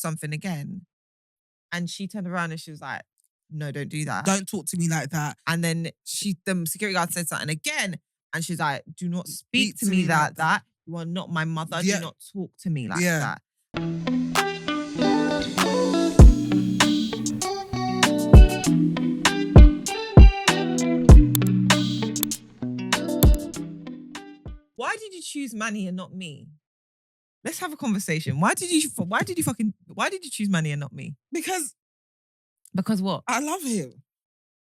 something again. And she turned around and she was like, no, don't do that. Don't talk to me like that. And then the security guard said something again. And she's like, do not speak to me like that. You are not my mother. Yeah. Do not talk to me like Yeah. that. Why did you choose Manny and not me? Let's have a conversation. Why did you choose Manny and not me? Because what? I love him.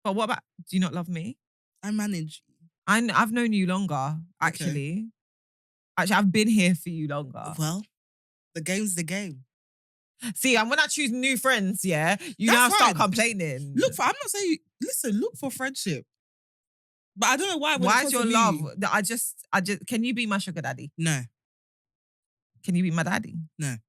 But what about, do you not love me? I manage. I've known you longer, actually. Actually, I've been here for you longer. Well, the game's the game. See, and when I choose new friends, yeah, you That's now fine. start complaining. I'm not saying, listen, look for friendship. But I don't know why. Why is your love? I just, can you be my sugar daddy? No. Can you be my daddy? No. Aren't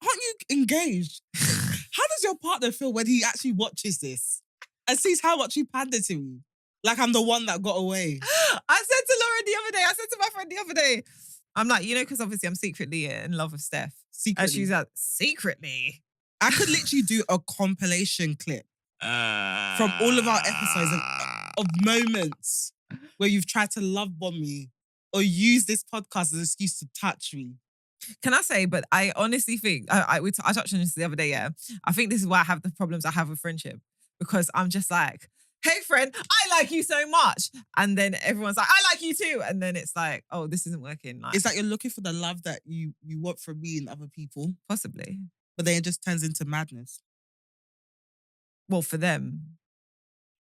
you engaged? How does your partner feel when he actually watches this and sees how much you pander to me? Like I'm the one that got away. I said to Lauren the other day, I said to my friend the other day, I'm like, because obviously I'm secretly in love with Steph. Secretly. And she's like, secretly? I could literally do a compilation clip from all of our episodes of moments where you've tried to love bomb me or use this podcast as an excuse to touch me. Can I say, but I honestly think, I touched on this the other day, yeah. I think this is why I have the problems I have with friendship. Because I'm just like, hey friend, I like you so much. And then everyone's like, I like you too. And then it's like, oh, this isn't working. Like, it's like you're looking for the love that you want from me and other people. Possibly. But then it just turns into madness. Well, for them.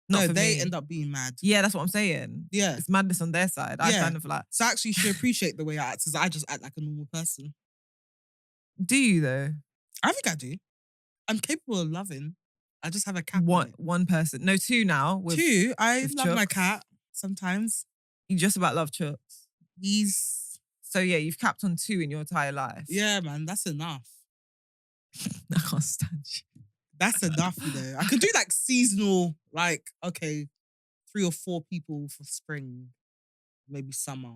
No, they end up being mad. Yeah, that's what I'm saying. Yeah. It's madness on their side. I kind of like... So actually, she appreciate the way I act because I just act like a normal person. Do you though? I think I do. I'm capable of loving. I just have a cat. One person. No, two now. Two. I love my cat sometimes. You just about love Chucks. So yeah, you've capped on two in your entire life. Yeah, man, that's enough. I can't stand you. That's enough, I could do like seasonal, like, okay, 3 or 4 people for spring, maybe summer.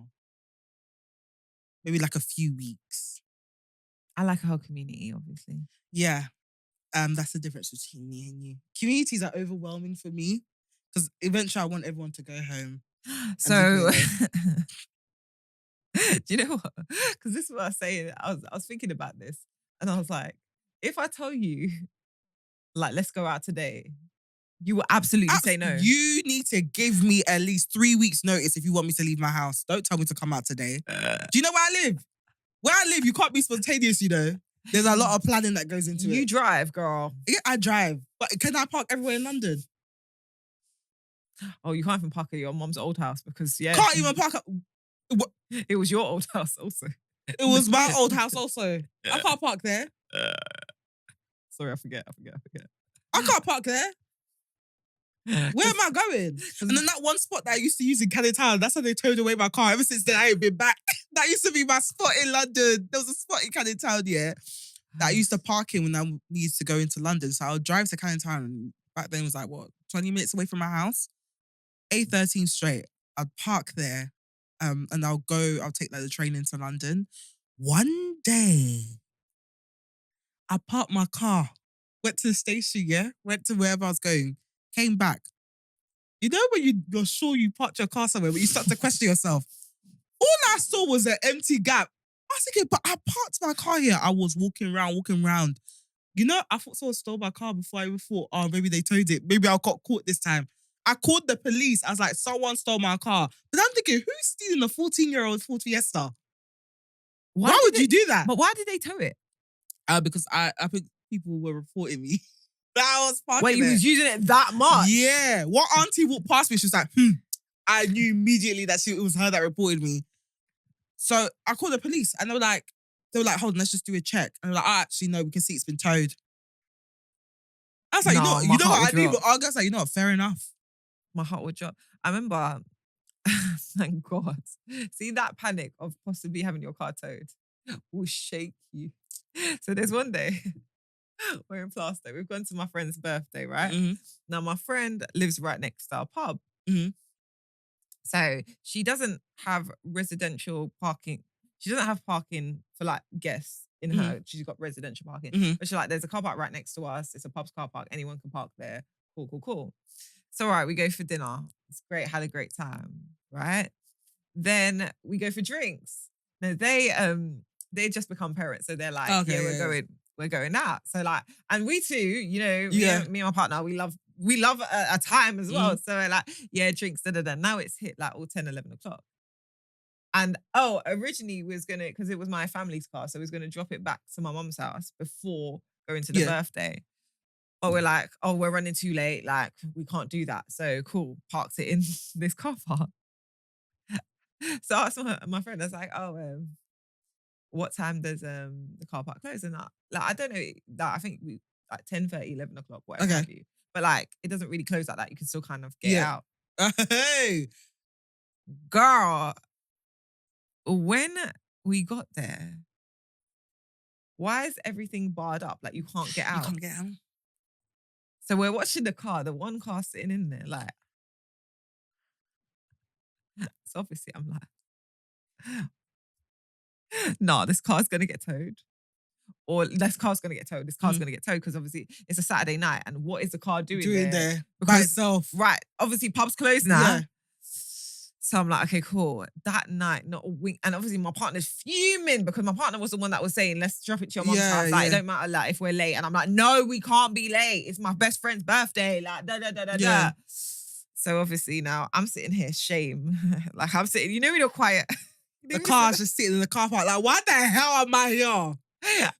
Maybe like a few weeks. I like a whole community, obviously. Yeah. That's the difference between me and you. Communities are overwhelming for me because eventually I want everyone to go home. So, do you know what? Because this is what I was saying. I was thinking about this and I was like, if I tell you, like, let's go out today, you will absolutely say no. You need to give me at least 3 weeks notice if you want me to leave my house. Don't tell me to come out today. Do you know where I live? Where I live, you can't be spontaneous, There's a lot of planning that goes into it. You drive, girl. Yeah, I drive. But can I park everywhere in London? Oh, you can't even park at your mom's old house because, yeah. Can't even park at... It was your old house also. It was my old house also. I can't park there. Sorry, I forget. I can't park there. Where am I going? And then that one spot that I used to use in Canning Town, that's how they towed away my car. Ever since then, I ain't been back. That used to be my spot in London. There was a spot in Canning Town, that I used to park in when I needed to go into London. So I would drive to Canning Town. And back then it was like, 20 minutes away from my house? A13 straight. I'd park there and I'll take like the train into London. One day, I parked my car, went to the station, went to wherever I was going, came back. You know when you're sure you parked your car somewhere, but you start to question yourself. All I saw was an empty gap. I was thinking, but I parked my car here. I was walking around. I thought someone stole my car before I even thought, oh, maybe they towed it. Maybe I got caught this time. I called the police. I was like, someone stole my car. But I'm thinking, who's stealing a 14-year-old Ford Fiesta? Why would you do that? But why did they tow it? Because I think people were reporting me. That I was parking Wait, you was using it that much? Yeah. What auntie walked past me, she was like, I knew immediately that it was her that reported me. So I called the police and they were like, hold on, let's just do a check. And they're like, actually, no, we can see it's been towed. I was like, you know what I do? But I was like, fair enough. My heart would drop. I remember, thank God, see that panic of possibly having your car towed will shake you. So there's one day, we're in Plaster. We've gone to my friend's birthday, right? Mm-hmm. Now, my friend lives right next to our pub. Mm-hmm. So she doesn't have residential parking. She doesn't have parking for like guests. in her. She's got residential parking. But she's like, there's a car park right next to us. It's a pub's car park. Anyone can park there. Cool. So, all right, we go for dinner. It's great. Had a great time, right? Then we go for drinks. No, they just become parents. So they're like, we're going out. So like, and we too, you know, me and my partner, we love a time as well. So we're like, drinks, Now it's hit like all 10, 11 o'clock. And originally we was gonna, because it was my family's car, so we was gonna drop it back to my mum's house before going to the birthday. But we're like, we're running too late, like we can't do that. So cool, parked it in this car park. So I asked my friend, I was like, what time does the car park close? And I don't know, I think we like 10:30, 11 o'clock, whatever have you. But like, it doesn't really close like that. You can still kind of get out. Hey, girl, when we got there, why is everything barred up? Like you can't get out. You can't get out. So we're watching the car, the one car sitting in there, like. So obviously I'm like, nah, this car's gonna get towed. Or this car's gonna get towed. This car's gonna get towed because obviously it's a Saturday night. And what is the car doing there? By itself. Right. Obviously pub's closed now. Yeah. So I'm like, okay, cool. That night, not a wink. And obviously my partner's fuming because my partner was the one that was saying, let's drop it to your mom's house. Like, it don't matter like if we're late. And I'm like, no, we can't be late. It's my best friend's birthday. Like, da. So obviously now I'm sitting here, shame. Like I'm sitting, you know when you're quiet. The car's just sitting in the car park like, why the hell am I here?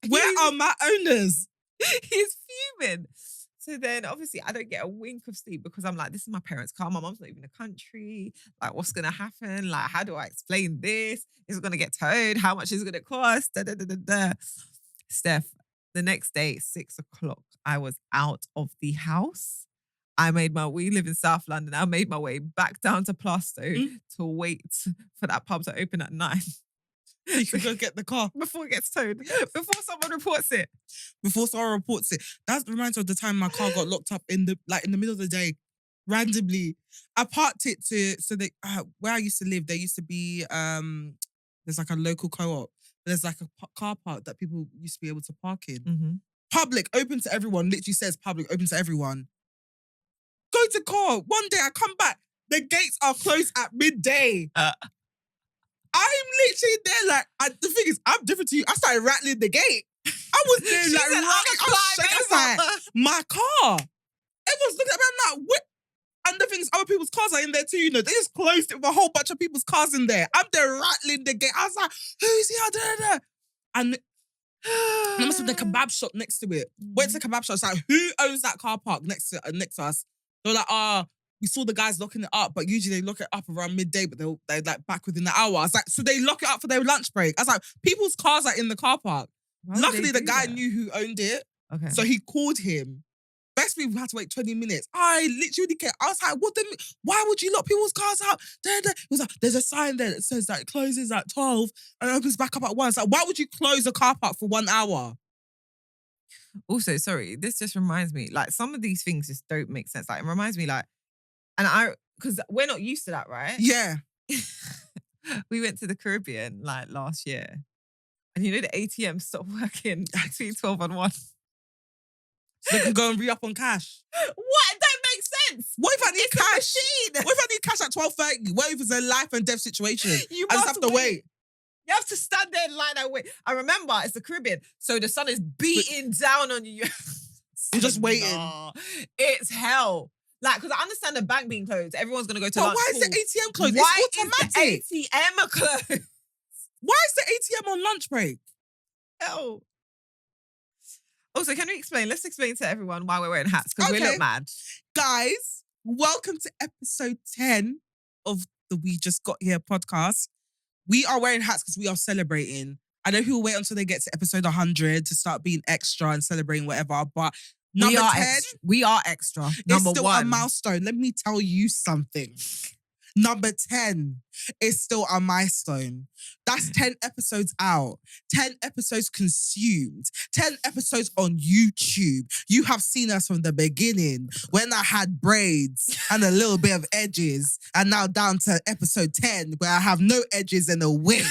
Where are my owners? He's fuming. So then obviously I don't get a wink of sleep because I'm like, this is my parents' car. My mom's not even in the country. Like, what's going to happen? Like, how do I explain this? Is it going to get towed? How much is it going to cost? Steph, the next day, 6 o'clock, I was out of the house. We live in South London. I made my way back down to Plaistow to wait for that pub to open at 9. You can go get the car. Before it gets towed. Before someone reports it. That reminds me of the time my car got locked up in the middle of the day. Randomly. I parked it where I used to live, there used to be, there's like a local co-op. There's like a car park that people used to be able to park in. Mm-hmm. Public, open to everyone. Literally says public, open to everyone. Go to car. One day I come back. The gates are closed at midday. I'm literally there like, the thing is, I'm different to you. I started rattling the gate. I was there like, I was like, my car. Everyone's looking at me, I'm like, what? And the thing is, other people's cars are in there too, you know. They just closed it with a whole bunch of people's cars in there. I'm there rattling the gate. I was like, who's here? And there must have been a kebab shop next to it. Went to the kebab shop. It's like, who owns that car park next to us? They're like, we saw the guys locking it up, but usually they lock it up around midday, but they're like back within the hour. I was like, so they lock it up for their lunch break. I was like, people's cars are in the car park. Luckily, the guy knew who owned it. Okay. So he called him. Best we had to wait 20 minutes. I literally can't. I was like, why would you lock people's cars out? He was like, there's a sign there that says that it closes at 12 and opens back up at 1. It's like, why would you close a car park for 1 hour? Also, sorry, this just reminds me, like, some of these things just don't make sense. Like, it reminds me, like, because we're not used to that, right? Yeah. We went to the Caribbean, like, last year. And you know the ATM stopped working between 12 and 1. So they can go and re-up on cash. What? It don't make sense. What if I need cash? What if I need cash at 12:30? What if it's a life and death situation? I just have to wait. You have to stand there in line and wait. I remember it's the Caribbean, so the sun is beating down on you. You're just waiting. Nah, it's hell. Like, because I understand the bank being closed. Everyone's going to go to lunch. Why is the ATM closed? Why it's automatic. Is the ATM closed? Why is the ATM on lunch break? Hell. Also, can we explain? Let's explain to everyone why we're wearing hats, because we look mad. Guys, welcome to episode 10 of the We Just Got Here podcast. We are wearing hats because we are celebrating. I know people wait until they get to episode 100 to start being extra and celebrating whatever, but number 10... We are extra. It's still a milestone. Let me tell you something. Number 10 is still a milestone. That's 10 episodes out, 10 episodes consumed, 10 episodes on YouTube. You have seen us from the beginning when I had braids and a little bit of edges, and now down to episode 10 where I have no edges and a wig.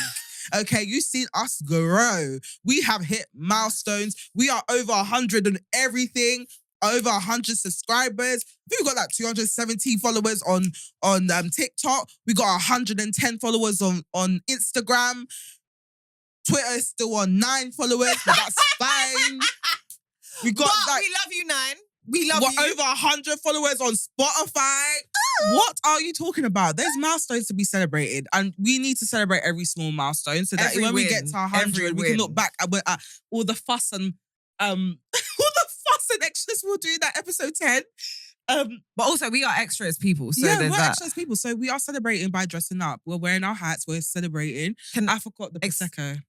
Okay, you've seen us grow. We have hit milestones. We are over 100 on everything. Over 100 subscribers. We've got like 270 followers on TikTok. We got 110 followers on Instagram. Twitter is still on 9 followers, but that's fine. We love you, 9. We love you. Over 100 followers on Spotify. What are you talking about? There's milestones to be celebrated, and we need to celebrate every small milestone so that when we get to 100, we can look back at all the fuss and all the fuss and extras we'll do in that episode 10. But also, we are extra as people. So yeah, we're extra as people. So we are celebrating by dressing up. We're wearing our hats. We're celebrating. I forgot the Prosecco.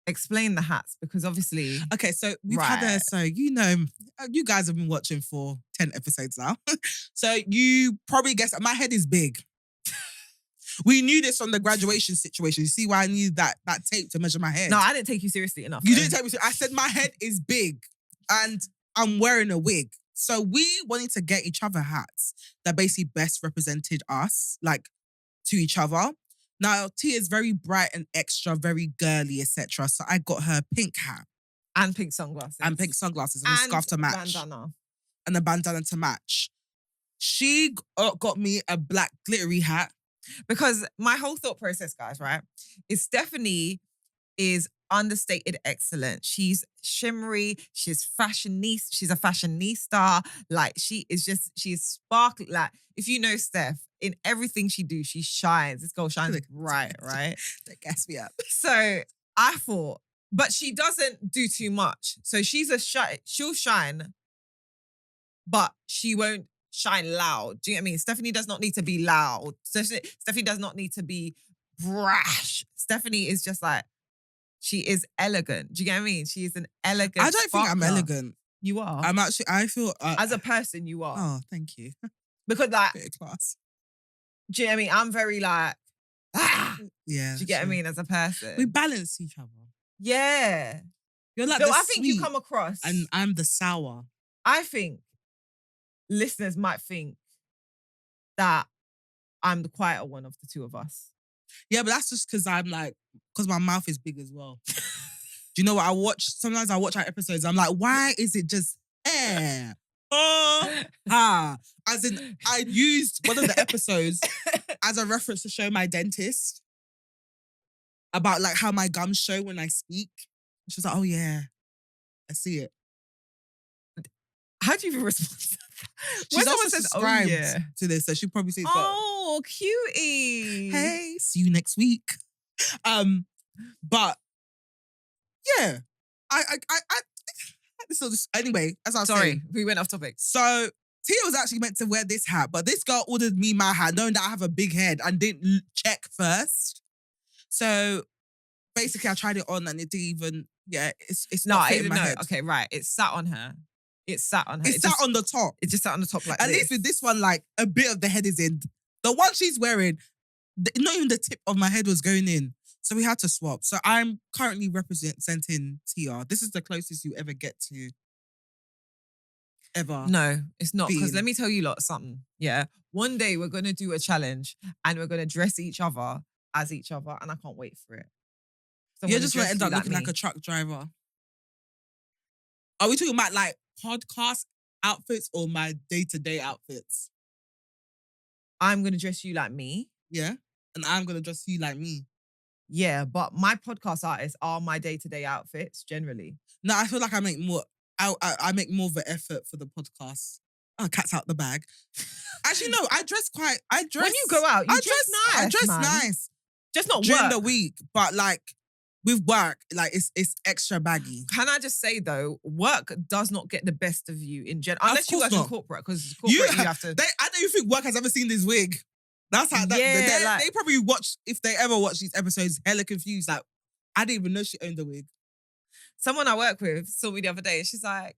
Explain the hats, because obviously... Okay, so we've had you guys have been watching for 10 episodes now. So you probably guessed my head is big. We knew this from the graduation situation. You see why I need that tape to measure my head? No, I didn't take you seriously enough. You didn't take me seriously. I said my head is big and I'm wearing a wig. So we wanted to get each other hats that basically best represented us, like, to each other. Now, Tia is very bright and extra, very girly, etc. So I got her pink hat. And pink sunglasses. And a scarf to match. Bandana. And a bandana to match. She got me a black glittery hat. Because my whole thought process, guys, right, is Stephanie is understated excellent. She's shimmery. She's fashionista. She's a fashionista. Like, she's sparkly. Like, if you know Steph, in everything she do, she shines. This girl shines bright, right? That gas me up. So I thought, but she doesn't do too much. So she'll shine, but she won't shine loud. Do you know what I mean? Stephanie does not need to be loud. Stephanie does not need to be brash. Stephanie is just like, she is elegant. Do you get what I mean? She is an elegant I don't think I'm elegant. You are. I feel... as a person, you are. Oh, thank you. Because like... Bit of class. Do you know what I mean? I'm very like... Yeah. Do you get what I mean? As a person. We balance each other. Yeah. You're like I think you come across... And I'm the sour. I think listeners might think that I'm the quieter one of the two of us. Yeah, but that's just because because my mouth is big as well. Do you know what sometimes I watch our episodes, I'm like, why is it just air? As in, I used one of the episodes as a reference to show my dentist about like how my gums show when I speak. She was like, oh yeah, I see it. How do you even respond to that? She's also subscribed to this, so she probably sees. Oh, cutie! Hey, see you next week. But yeah, anyway, as I was saying, we went off topic. So Tia was actually meant to wear this hat, but this girl ordered me my hat, knowing that I have a big head and didn't check first. So basically, I tried it on and it didn't even. Yeah, it's not fitting my head. Okay, right. It sat on her. It sat on on the top. It just sat on the top like At least with this one, like a bit of the head is in. The one she's wearing, not even the tip of my head was going in. So we had to swap. So I'm currently representing Tia. This is the closest you ever get to ever. No, it's not. Because let me tell you something. Yeah. One day we're going to do a challenge and we're going to dress each other as each other, and I can't wait for it. So you're just going to end up looking like a truck driver. Are we talking about like podcast outfits or my day-to-day outfits? I'm going to dress you like me. Yeah. And I'm going to dress you like me. Yeah, but my podcast artists are my day-to-day outfits generally. No, I feel like I make more of an effort for the podcast. Oh, cat's out the bag. Actually, no, I dress. When you go out, you dress nice. I dress nice. Just not during work. the week, but like with work, like it's extra baggy. Can I just say though, work does not get the best of you in general, unless you work in corporate, because corporate you have to. I don't even think work has ever seen this wig. That's how. They probably watch, if they ever watch these episodes, hella confused. Like, I didn't even know she owned a wig. Someone I work with saw me the other day and she's like,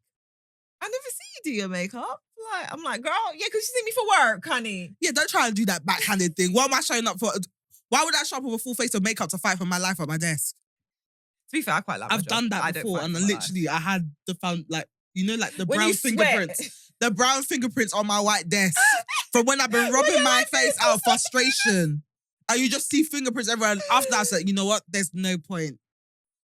I never see you do your makeup. Like, I'm like, girl, yeah, because you see me for work, honey. Yeah, don't try and do that backhanded thing. What am I showing up for? Why would I show up with a full face of makeup to fight for my life at my desk? To be fair, I quite like my I've done that before, and literally I had the the brown fingerprints. The brown fingerprints on my white desk from when I've been rubbing my face out of frustration. And you just see fingerprints everywhere. And after that, I said, you know what? There's no point.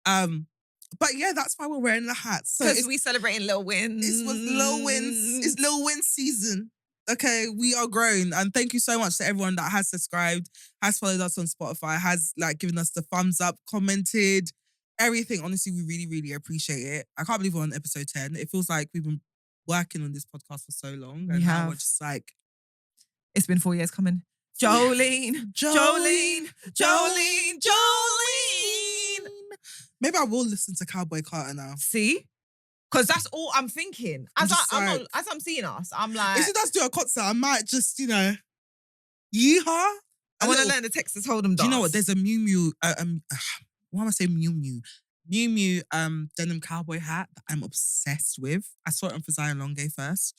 But yeah, that's why we're wearing the hats. So Because we celebrating little wins. it was little wins. It's little win season. Okay, we are grown. And thank you so much to everyone that has subscribed, has followed us on Spotify, has like given us the thumbs up, commented, everything. Honestly, we really, really appreciate it. I can't believe we're on episode 10. It feels like we've been working on this podcast for so long. And now we're just like... It's been 4 years coming. Jolene. Maybe I will listen to Cowboy Carter now. See? Because that's all I'm thinking. As I'm seeing us, I'm like... If he does do a concert, I might just, yeehaw. I want to learn the Texas Hold'em dance. Do you know what? There's a Miu Miu... why am I saying Miu Miu? Miu Miu denim cowboy hat that I'm obsessed with. I saw it on Fazaya Longe first.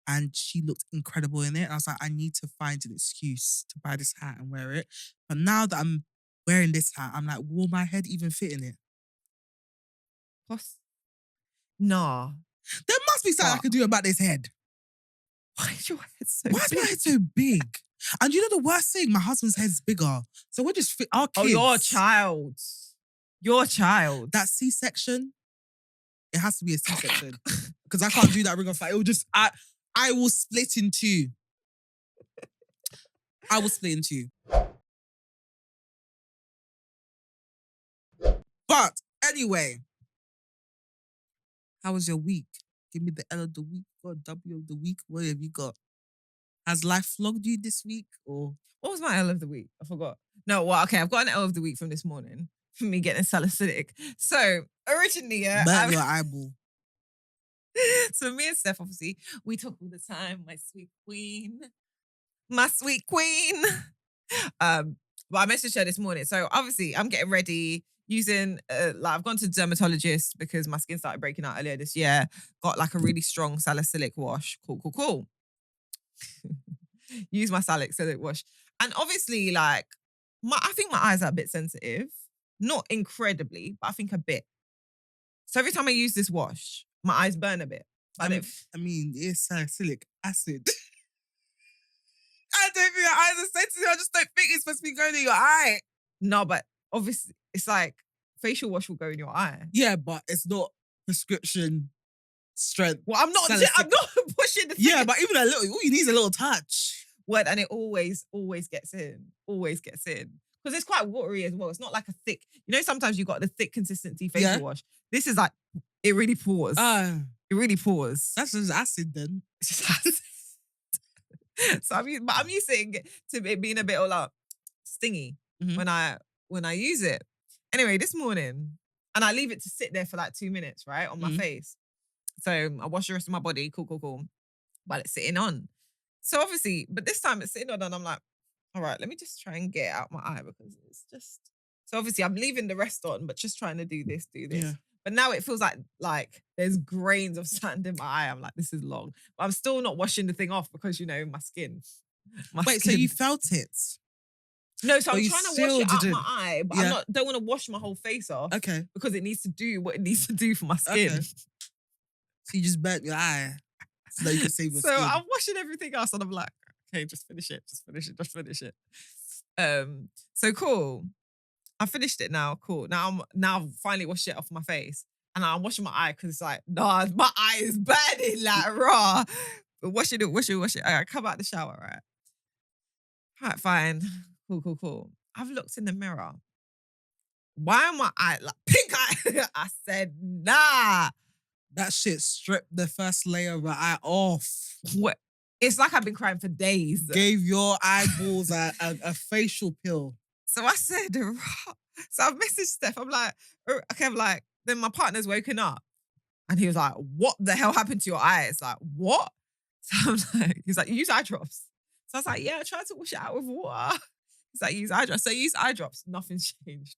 And she looked incredible in it. And I was like, I need to find an excuse to buy this hat and wear it. But now that I'm wearing this hat, I'm like, will my head even fit in it? Nah. There must be something I can do about this head. Why is your head so Why is my head so big? And you know the worst thing? My husband's head's bigger. So we're just fit our kids. Oh, your child. That C-section, it has to be a C-section. Because I can't do that ring of fire. It will just... I will split in two. I will split in two. But anyway, how was your week? Give me the L of the week or W of the week. What have you got? Has life flogged you this week? Or what was my L of the week? I forgot. No, well, okay, I've got an L of the week from this morning for me getting salicylic. So originally, burn your eyeball. So me and Steph, obviously, we talk all the time. My sweet queen. My sweet queen. But I messaged her this morning. So obviously, I'm getting ready using, I've gone to the dermatologist because my skin started breaking out earlier this year. Got like a really strong salicylic wash. Cool. Use my salicylic wash. And obviously, like, I think my eyes are a bit sensitive. Not incredibly, but I think a bit. So every time I use this wash, my eyes burn a bit. I mean, it's salicylic acid. I don't think your eyes are sensitive. I just don't think it's supposed to be going in your eye. No, but obviously, it's like facial wash will go in your eye. Yeah, but it's not prescription strength. Well, I'm not pushing the thing. Yeah, but even a little, all you need is a little touch. Word, and it always gets in. Always gets in. Because it's quite watery as well. It's not like a thick, sometimes you got the thick consistency facial wash. This is like, it really pours. It really pours. That's just acid then. It's just acid. So I'm used to it being a bit all up stingy when I use it. Anyway, this morning, and I leave it to sit there for like 2 minutes, right, on my face. So I wash the rest of my body, cool, while it's sitting on. So obviously, but this time it's sitting on and I'm like, all right, let me just try and get it out my eye because it's just... So obviously I'm leaving the rest on, but just trying to do this. Yeah. But now it feels like there's grains of sand in my eye. I'm like, this is long. But I'm still not washing the thing off because, my skin. So you felt it? No, so I'm trying to wash it out my eye, but I don't want to wash my whole face off. Okay. Because it needs to do what it needs to do for my skin. Okay. So you just burnt your eye so that you can save your skin. So I'm washing everything else and I'm like, okay, just finish it. So cool. I finished it now. Cool. Now I'm finally washed it off my face. And I'm washing my eye because it's like, nah, my eye is burning like raw. But wash it. I come out the shower, right? Right, fine. Cool. I've looked in the mirror. Why am my eye like pink eye? I said, nah. That shit stripped the first layer of my eye off. What? It's like I've been crying for days. Gave your eyeballs a facial pill. So I said, so I've messaged Steph. I'm like, okay, then my partner's woken up. And he was like, what the hell happened to your eyes? Like, what? So I'm like, he's like, you use eye drops. So I was like, yeah, I tried to wash it out with water. He's like, use eye drops. So I use eye drops. Nothing's changed.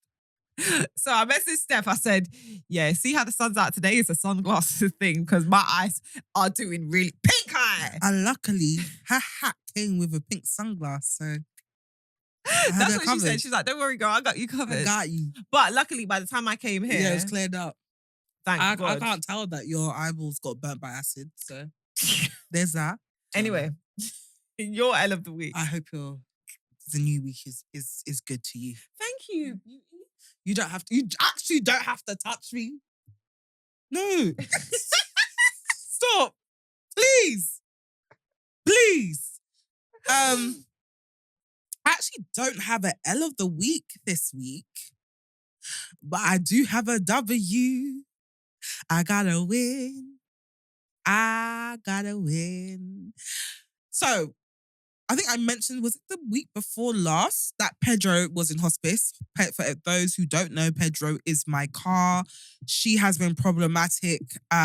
So I messaged Steph. I said, yeah, see how the sun's out today? It's a sunglasses thing because my eyes are doing really pink eye. And luckily, her hat came with a pink sunglass. So that's what she said. She's like, don't worry, girl. I got you covered. I got you. But luckily, by the time I came here... Yeah, it was cleared up. Thank God. I can't tell that your eyeballs got burnt by acid. So there's that. Anyway, your L of the week. I hope you're the new week is good to you. Thank you. You don't have to. You actually don't have to touch me. No. Stop. Please. Please. I actually don't have an L of the week this week, but I do have a W. I gotta win. I gotta win. So, I think I mentioned, was it the week before last, that Pedro was in hospice. For those who don't know, Pedro is my car. She has been problematic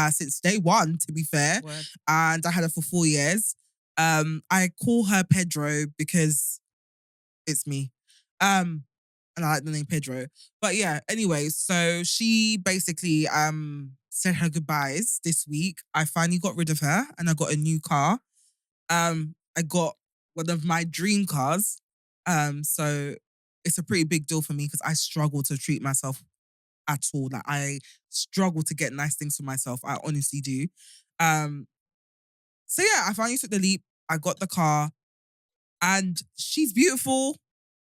since day one, to be fair. Word. And I had her for 4 years. I call her Pedro because it's me. And I like the name Pedro. But yeah, anyway, so she basically said her goodbyes this week. I finally got rid of her and I got a new car. I got one of my dream cars. So it's a pretty big deal for me because I struggle to treat myself at all. Like I struggle to get nice things for myself. I honestly do. So yeah, I finally took the leap. I got the car and she's beautiful,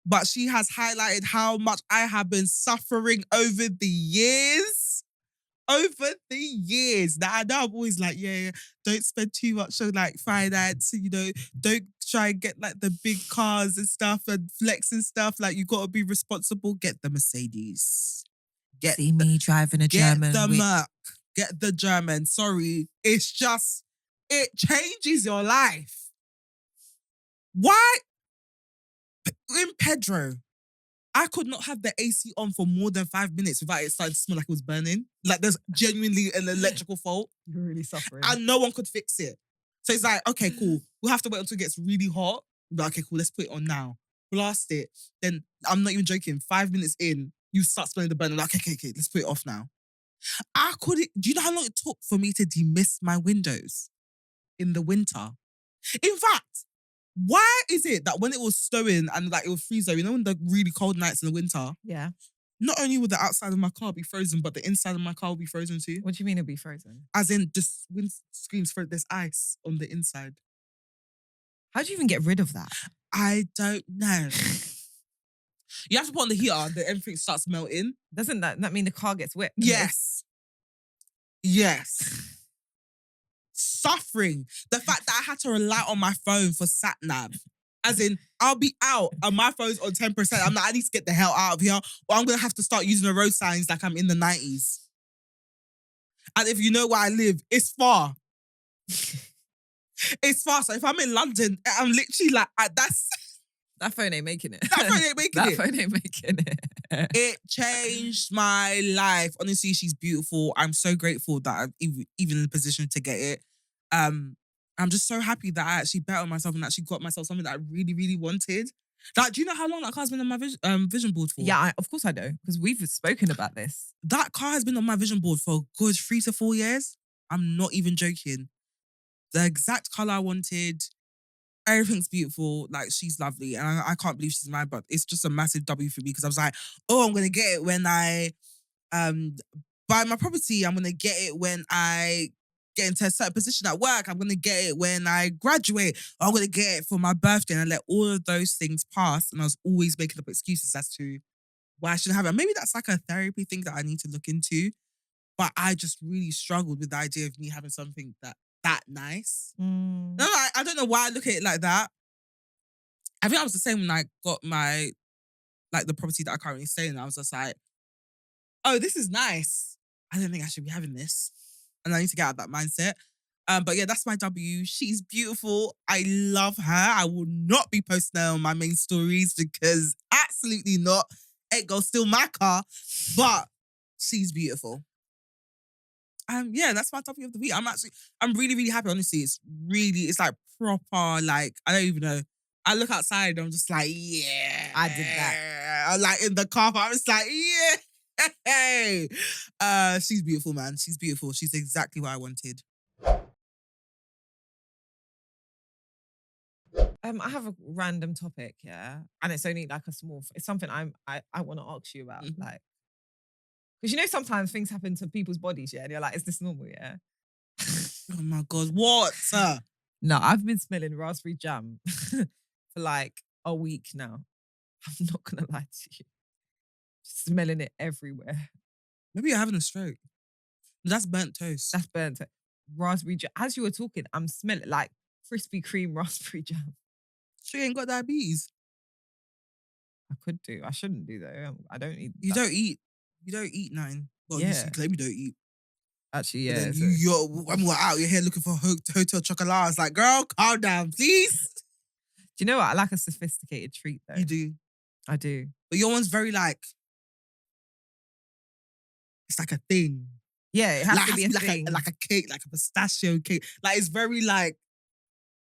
but she has highlighted how much I have been suffering over the years. Over the years. Now, I know I'm always like, yeah, don't spend too much on like finance, don't try and get like the big cars and stuff and flex and stuff. Like, you got to be responsible. Get the Mercedes. See me driving a German. Get the whip. Merc. Get the German. Sorry. It's just, it changes your life. Why? In Pedro, I could not have the AC on for more than 5 minutes without it starting to smell like it was burning. Like there's genuinely an electrical fault. You're really suffering. And no one could fix it. So it's like, okay, cool. We'll have to wait until it gets really hot. But okay, cool, let's put it on now. Blast it. Then, I'm not even joking, 5 minutes in, you start smelling the burn. I'm like, okay, let's put it off now. I couldn't, do you know how long it took for me to demist my windows in the winter? In fact, why is it that when it was snowing and like it was freezing, in the really cold nights in the winter, Yeah. not only would the outside of my car be frozen, but the inside of my car will be frozen too? What do you mean it'll be frozen? As in, just windscreens, there's ice on the inside. How do you even get rid of that? I don't know. You have to put on the heater, then everything starts melting. Doesn't that mean the car gets wet? Yes. Yes. Suffering. The fact that I had to rely on my phone for sat nav. As in, I'll be out and my phone's on 10%. I'm like, I need to get the hell out of here, or I'm going to have to start using the road signs like I'm in the 90s. And if you know where I live, it's far. It's far. So if I'm in London, I'm literally like, that phone ain't making it. That phone ain't making that it. phone ain't making it. It changed my life. Honestly, she's beautiful. I'm so grateful that I'm even in the position to get it. I'm just so happy that I actually bet on myself and actually got myself something that I really, really wanted. Like, do you know how long that car's been on my vision board for? Yeah, of course I know, because we've spoken about this. That car has been on my vision board for a good 3 to 4 years. I'm not even joking. The exact colour I wanted. Everything's beautiful. Like, she's lovely. And I can't believe she's mine, but it's just a massive W for me because I was like, oh, I'm going to get it when I buy my property. I'm going to get it when I get into a certain position at work. I'm going to get it when I graduate. I'm going to get it for my birthday. And I let all of those things pass. And I was always making up excuses as to why I shouldn't have it. Maybe that's like a therapy thing that I need to look into. But I just really struggled with the idea of me having something that nice. No, I don't know why I look at it like that. I think I was the same when I got my, like the property that I currently stay in. I was just like, oh, this is nice. I don't think I should be having this. And I need to get out of that mindset. But yeah, that's my W. She's beautiful. I love her. I will not be posting her on my main stories because absolutely not. It goes still my car, but she's beautiful. Yeah, that's my topic of the week. I'm really, really happy. Honestly, it's like proper, like, I don't even know. I look outside and I'm just like, yeah. I did that. I'm like in the car park, I'm just like, yeah. Hey. She's beautiful, man. She's beautiful. She's exactly what I wanted. I have a random topic, yeah, and it's only like it's something I want to ask you about, Mm-hmm. like, because sometimes things happen to people's bodies, yeah, and you're like, is this normal, yeah? Oh my God, what? No, I've been smelling raspberry jam for like a week now. I'm not gonna lie to you. Smelling it everywhere. Maybe you're having a stroke. That's burnt toast. That's burnt. Raspberry jam. As you were talking, I'm smelling like Krispy Kreme raspberry jam. Sure, you ain't got diabetes. I could do. I shouldn't do though. I don't eat. You don't eat. You don't eat nine. Well, you claim you don't eat. Actually, yeah. Then I'm out your here looking for hotel chocolate. It's like, girl, calm down, please. Do you know what? I like a sophisticated treat though. You do. I do. But your one's very like, it's like a thing. Yeah, it has to be a thing. Like a cake, like a pistachio cake. Like it's very like.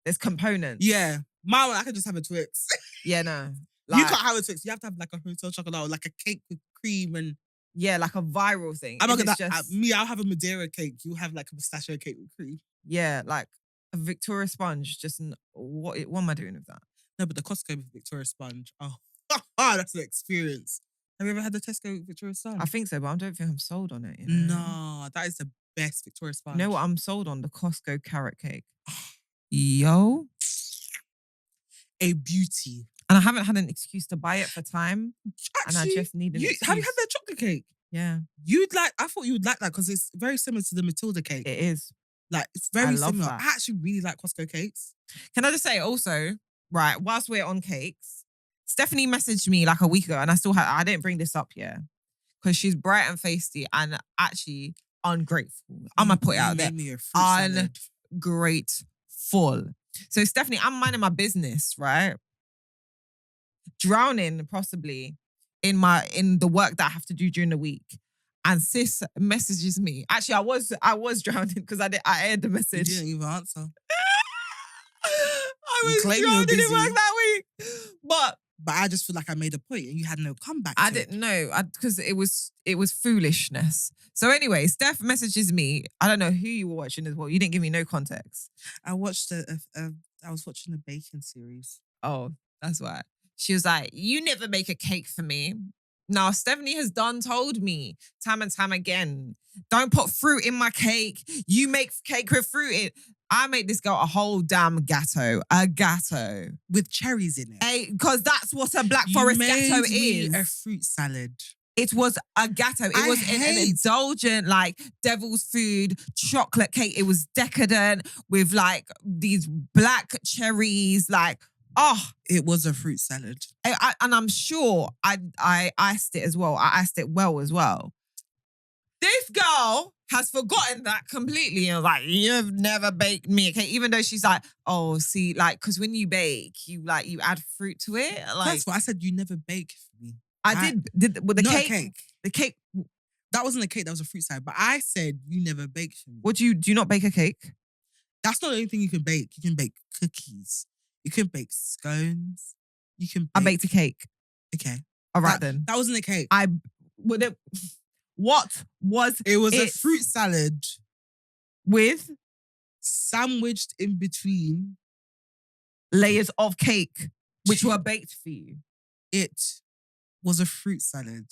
There's components. Yeah. My one, I can just have a Twix. Yeah, no. You can't have a Twix. You have to have like a hotel chocolate or like a cake with cream and. Yeah, like a viral thing. I'm not gonna. I'll have a Madeira cake. You have like a pistachio cake with cream. Yeah, like a Victoria sponge. Just what am I doing with that? No, but the Costco with Victoria sponge. Oh, that's an experience. Have you ever had the Tesco Victoria sponge? I think so, but I don't think I'm sold on it. You know? No, that is the best Victoria sponge. You know what I'm sold on? The Costco carrot cake. Yo. A beauty. And I haven't had an excuse to buy it for time. Actually, and I just need an excuse. Have you had their chocolate cake? Yeah. I thought you would like that because it's very similar to the Matilda cake. It is. Like, it's very similar. That. I actually really like Costco cakes. Can I just say also, right, whilst we're on cakes, Stephanie messaged me like a week ago and I didn't bring this up yet because she's bright and feisty and actually ungrateful. I'm going to put it out there. Ungrateful. So Stephanie, I'm minding my business, right? Drowning possibly in the work that I have to do during the week. And sis messages me. Actually, I was drowning because I aired the message. You didn't even answer. I was drowning in work that week. But I just feel like I made a point and you had no comeback. I didn't know because it was foolishness. So anyway, Steph messages me. I don't know who you were watching as well. You didn't give me no context. I watched I was watching the baking series. Oh, that's why. She was like, "You never make a cake for me." Now, Stephanie has told me time and time again, don't put fruit in my cake. You make cake with fruit in. I made this girl a whole damn gatto. A gatto. With cherries in it. Because that's what a Black Forest gatto is. A fruit salad. It was a gatto. It was an indulgent, like, devil's food, chocolate cake. It was decadent with, like, these black cherries, like, oh. It was a fruit salad. And I'm sure I iced it as well. I iced it well as well. This girl has forgotten that completely. And like, you've never baked me a cake. Even though she's like, oh, see, like, because when you bake, you add fruit to it. Like, that's what I said, you never bake for me. I did with the not cake. A cake. The cake. That wasn't a cake, that was a fruit salad. But I said you never bake for me. What do you not bake a cake? That's not the only thing you can bake. You can bake cookies. You can bake scones. You can bake... I baked a cake. Okay. All right then. That wasn't a cake. What was it? It was a fruit salad. With? Sandwiched in between. Layers of cake, which were baked for you. It was a fruit salad.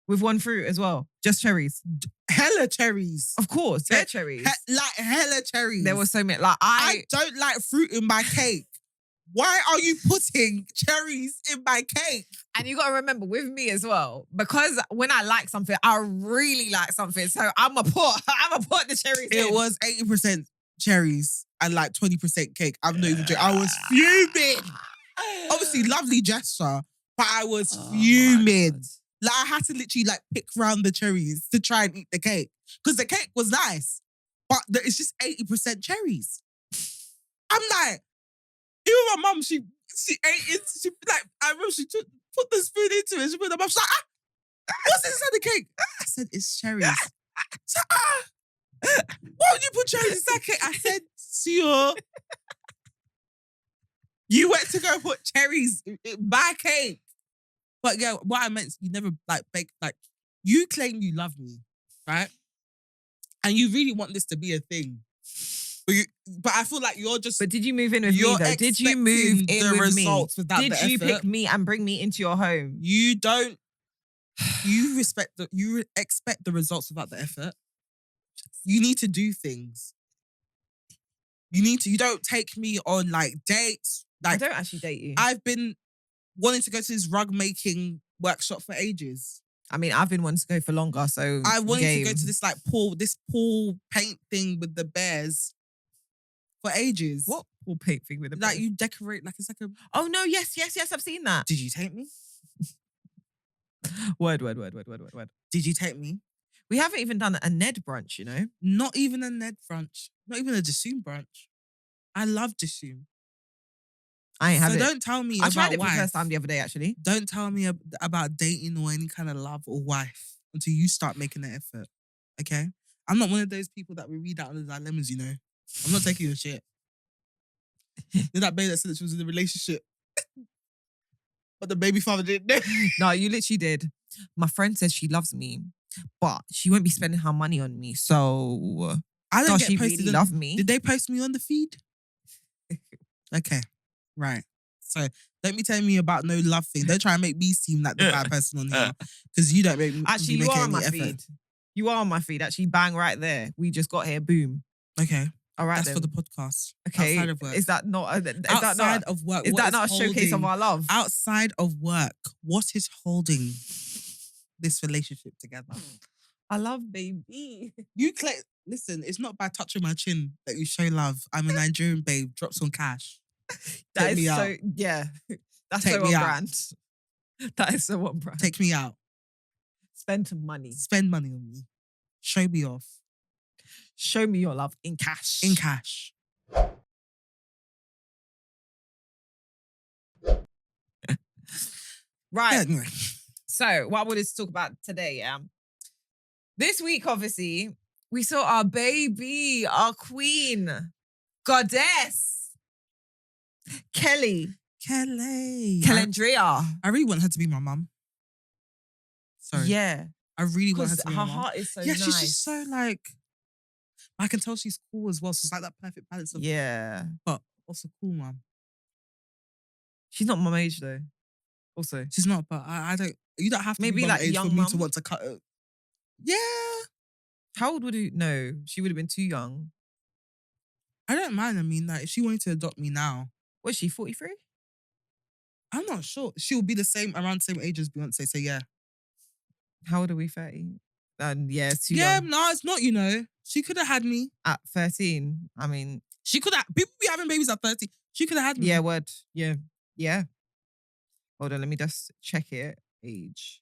With one fruit as well. Just cherries. Hella cherries. Of course, they're cherries. Hella cherries. There was so many. Like I don't like fruit in my cake. Why are you putting cherries in my cake? And you got to remember with me as well, because when I like something, I really like something. So I'm a put the cherries in. It was 80% cherries and like 20% cake. I'm not even joking. I was fuming. Obviously, lovely gesture, but I was fuming. Like I had to literally like pick round the cherries to try and eat the cake. Because the cake was nice, but it's just 80% cherries. I'm like, even my mum, she ate it. She like, I remember she put the spoon into it. She put it in her mouth. She's like, what's inside the cake? I said, it's cherries. So, why would you put cherries inside cake? I said, Sio, you went to go put cherries in my cake. But yeah, what I meant, you never like bake, like, you claim you love me, right? And you really want this to be a thing. But I feel like you're just... But did you move in with me though? Did you move in with me? Did you pick me and bring me into your home? You don't... You expect the results without the effort. You need to do things. You don't take me on like dates. I Like, don't actually date you. I've been wanting to go to this rug making workshop for ages. I mean, I've been wanting to go for longer, so I wanted to go game. to this pool paint thing with the bears for ages. What pool paint thing with the Like bears? you decorate, like it's like a. Oh no! Yes, I've seen that. Did you take me? Word. Did you take me? We haven't even done a Ned brunch, you know. Not even a Ned brunch. Not even a Dissoom brunch. I love Dissoom. I ain't have So it. don't tell me I about tried it for wife. the first time the other day, actually. Don't tell me about dating or any kind of love or wife until you start making the effort. Okay? I'm not one of those people that we read out of the dilemmas, you know. I'm not taking your shit. You're that babe that said that she was in a relationship. But the baby father didn't. No, you literally did. My friend says she loves me, but she won't be spending her money on me. So I don't does get she posted really on- love me? Did they post me on the feed? Okay. Right. So don't be telling me about no love thing. Don't try and make me seem like the bad person on here. Because you don't make me Actually, be you making are on my any effort. feed. You are on my feed. Actually, bang right there. We just got here. Boom. Okay. All right. That's then. for the podcast. Okay. Outside of work. Is that not? Outside of work. Is what that not a showcase of holding- our love? Outside of work, what is holding this relationship together? I love baby. You listen, it's not by touching my chin that you show love. I'm a Nigerian babe. Drop some cash. That Take is me so. out. Yeah. That's Take so me on out. brand. That is so on brand. Take me out. Spend some money. Spend money on me. Show me off. Show me your love in cash. In cash. Right. Yeah, anyway. So, what I wanted to talk about today, this week, obviously, we saw our baby, our queen, goddess, Kelly. Kelendria. I really want her to be my mum. Sorry. Yeah. I really want her Because to be her my mum. heart is so Yeah, nice. she's just so like, I can tell she's cool as well. So it's like that perfect balance of, Yeah. but also cool, mum. She's not mum age, though. Also. She's not, but I don't, you don't have to Maybe be like mum age young for me mum? to want to cut it. Yeah. How old would you? No, she would have been too young. I don't mind. I mean, like, if she wanted to adopt me now, Was she 43? I'm not sure. She'll be around the same age as Beyonce, so yeah. How old are we? 30? Yeah, it's too Yeah, young. no, it's not, you know. She could have had me. At 13, I mean, She could have, people be having babies at 30. She could have had me. yeah, word. Yeah. Yeah. Hold on, let me just check it. Age.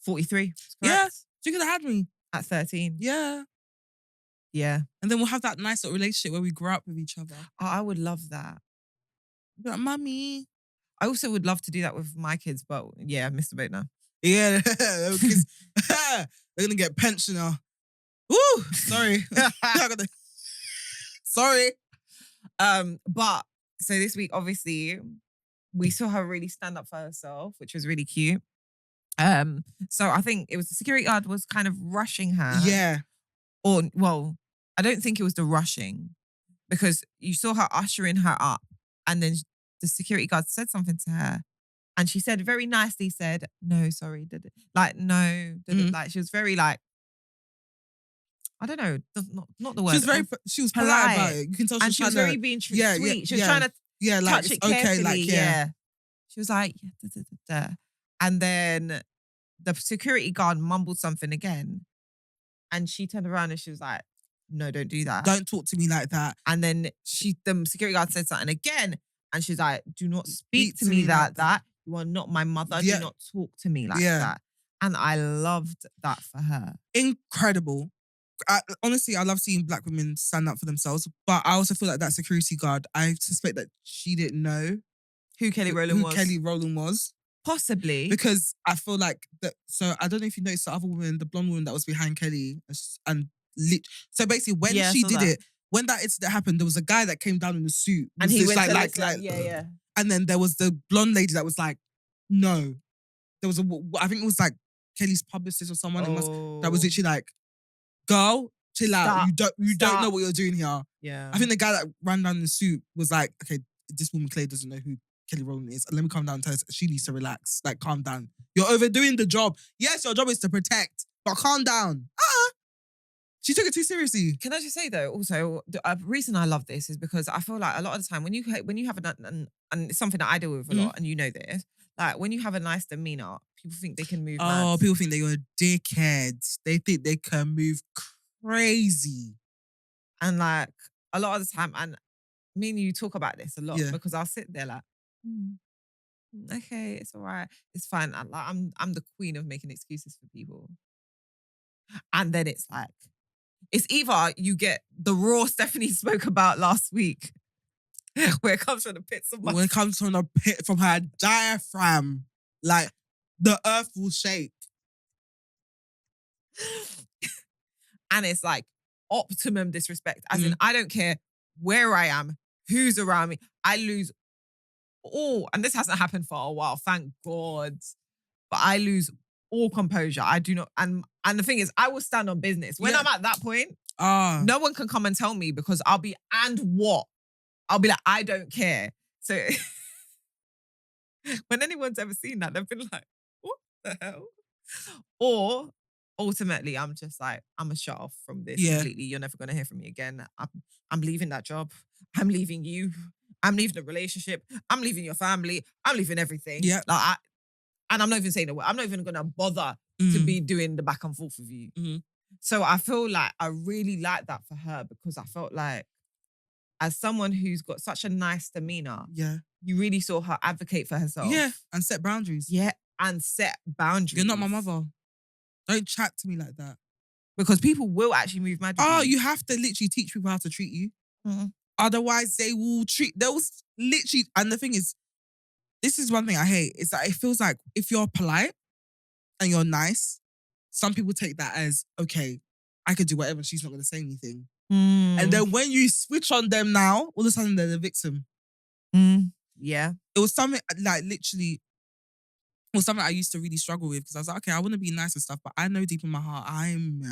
43. Yeah, Correct? she could have had me. At 13. Yeah. Yeah. And then we'll have that nice little relationship where we grow up with each other. Oh, I would love that. Be like, mummy. I also would love to do that with my kids, but yeah, I missed the boat now. Yeah, because they're going to get pension now. Woo! Sorry. Sorry. But so this week, obviously, we saw her really stand up for herself, which was really cute. So I think it was the security guard was kind of rushing her. Yeah. Or, well, I don't think it was the rushing because you saw her ushering her up and then the security guard said something to her and she said very nicely said, no, sorry. Like, no. Like, she was very like, I don't know, not the word. She was polite about it. You can tell and she was trying very to, being yeah, sweet. She yeah, was trying to yeah, like, touch it it's okay, carefully. like, yeah. She was like, yeah, da, da, da, da. And then the security guard mumbled something again. And she turned around and she was like, no, don't do that. Don't talk to me like that. And then the security guard said something again. And she's like, do not speak to me like that. You are not my mother. Yeah. Do not talk to me like Yeah. that. And I loved that for her. Incredible. Honestly, I love seeing black women stand up for themselves. But I also feel like that security guard, I suspect that she didn't know Who Kelly Rowland who was. Kelly Rowland was. Possibly. Because I feel like that. So I don't know if you noticed the other woman, the blonde woman that was behind Kelly, so basically when Yeah, I she saw did that. it, when that incident happened, there was a guy that came down in the suit, And was he just went to like, yeah. and then there was the blonde lady that was like, no, there was I think it was like Kelly's publicist or someone that was literally like, girl, chill out, Stop. you don't Stop. know what you're doing here. Yeah. I think the guy that ran down in the suit was like, okay, this woman Clay doesn't know who Kelly Rowland is. Let me calm down and tell her she needs to relax. Like, calm down. You're overdoing the job. Yes, your job is to protect, but calm down. She took it too seriously. Can I just say though, also, the reason I love this is because I feel like a lot of the time when you have and it's something that I deal with a lot, and you know this, like when you have a nice demeanor, people think they can move mad. Oh, people think that you're dickheads. They think they can move crazy. And like a lot of the time, and me and you talk about this a lot because I'll sit there like, okay, it's all right, it's fine. I'm the queen of making excuses for people, and then it's like, it's either you get the raw Stephanie spoke about last week, where it comes from the pits of my... When it comes from the pit, from her diaphragm, like the earth will shake. And it's like optimum disrespect. As in, I don't care where I am, who's around me. I lose all, and this hasn't happened for a while, thank God. But I lose all composure. I do not, and the thing is, I will stand on business. When I'm at that point, no one can come and tell me because I'll be, and what? I'll be like, I don't care. So when anyone's ever seen that, they've been like, what the hell? Or ultimately, I'm just like, I'm going to shut off from this completely. You're never going to hear from me again. I'm leaving that job. I'm leaving you. I'm leaving the relationship. I'm leaving your family. I'm leaving everything. Yeah. Like, and I'm not even saying a word. I'm not even going to bother to be doing the back and forth with you. So I feel like I really like that for her because I felt like as someone who's got such a nice demeanor, you really saw her advocate for herself. Yeah, and set boundaries. Yeah, and set boundaries. You're not my mother. Don't chat to me like that. Because people will actually move mad. You have to literally teach people how to treat you. Otherwise, they'll literally, and the thing is, this is one thing I hate, is that it feels like if you're polite and you're nice, some people take that as, okay, I could do whatever, she's not going to say anything. And then when you switch on them now, all of a sudden they're the victim. Yeah. It was something like literally, it was something I used to really struggle with because I was like, okay, I want to be nice and stuff, but I know deep in my heart, I'm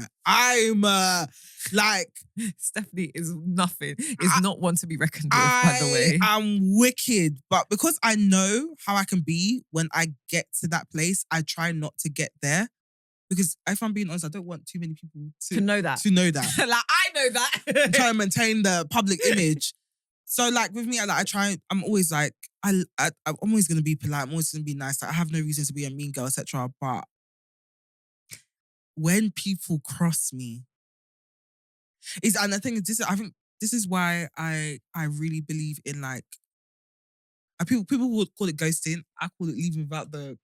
like... Stephanie is nothing. Is not one to be reckoned with, by the way. I'm wicked, but because I know how I can be when I get to that place, I try not to get there. Because if I'm being honest, I don't want too many people to know that. Like, I know that. I'm trying to maintain the public image. So like with me, I'm always like, I'm always going to be polite. I'm always going to be nice. Like, I have no reason to be a mean girl, etc. But when people cross me, and the thing is, I think this is why I really believe in like, people would call it ghosting. I call it leaving without the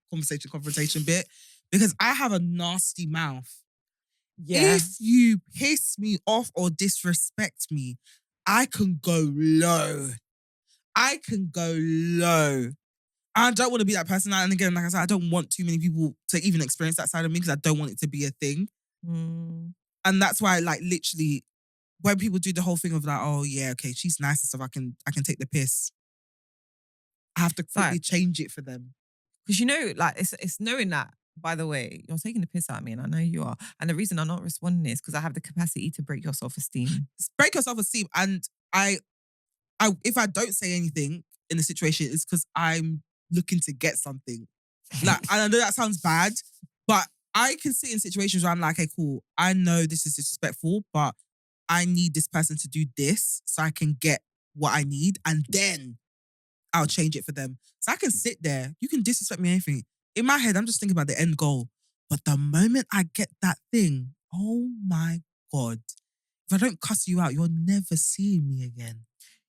confrontation bit. Because I have a nasty mouth. Yeah. If you piss me off or disrespect me, I can go low. I don't want to be that person. And again, like I said, I don't want too many people to even experience that side of me because I don't want it to be a thing. And that's why, like, literally, when people do the whole thing of like, oh yeah, okay, she's nice and stuff, I can take the piss. I have to quickly change it for them. Because you know, like, it's knowing that, by the way, you're taking the piss out of me and I know you are. And the reason I'm not responding is because I have the capacity to break your self-esteem. Break your self-esteem. And I if I don't say anything in the situation, it's because I'm looking to get something. Like, and I know that sounds bad, but I can sit in situations where I'm like, okay, cool, I know this is disrespectful, but I need this person to do this so I can get what I need. And then I'll change it for them. So I can sit there. You can disrespect me anything. In my head, I'm just thinking about the end goal. But the moment I get that thing, oh my God. If I don't cuss you out, you're never seeing me again.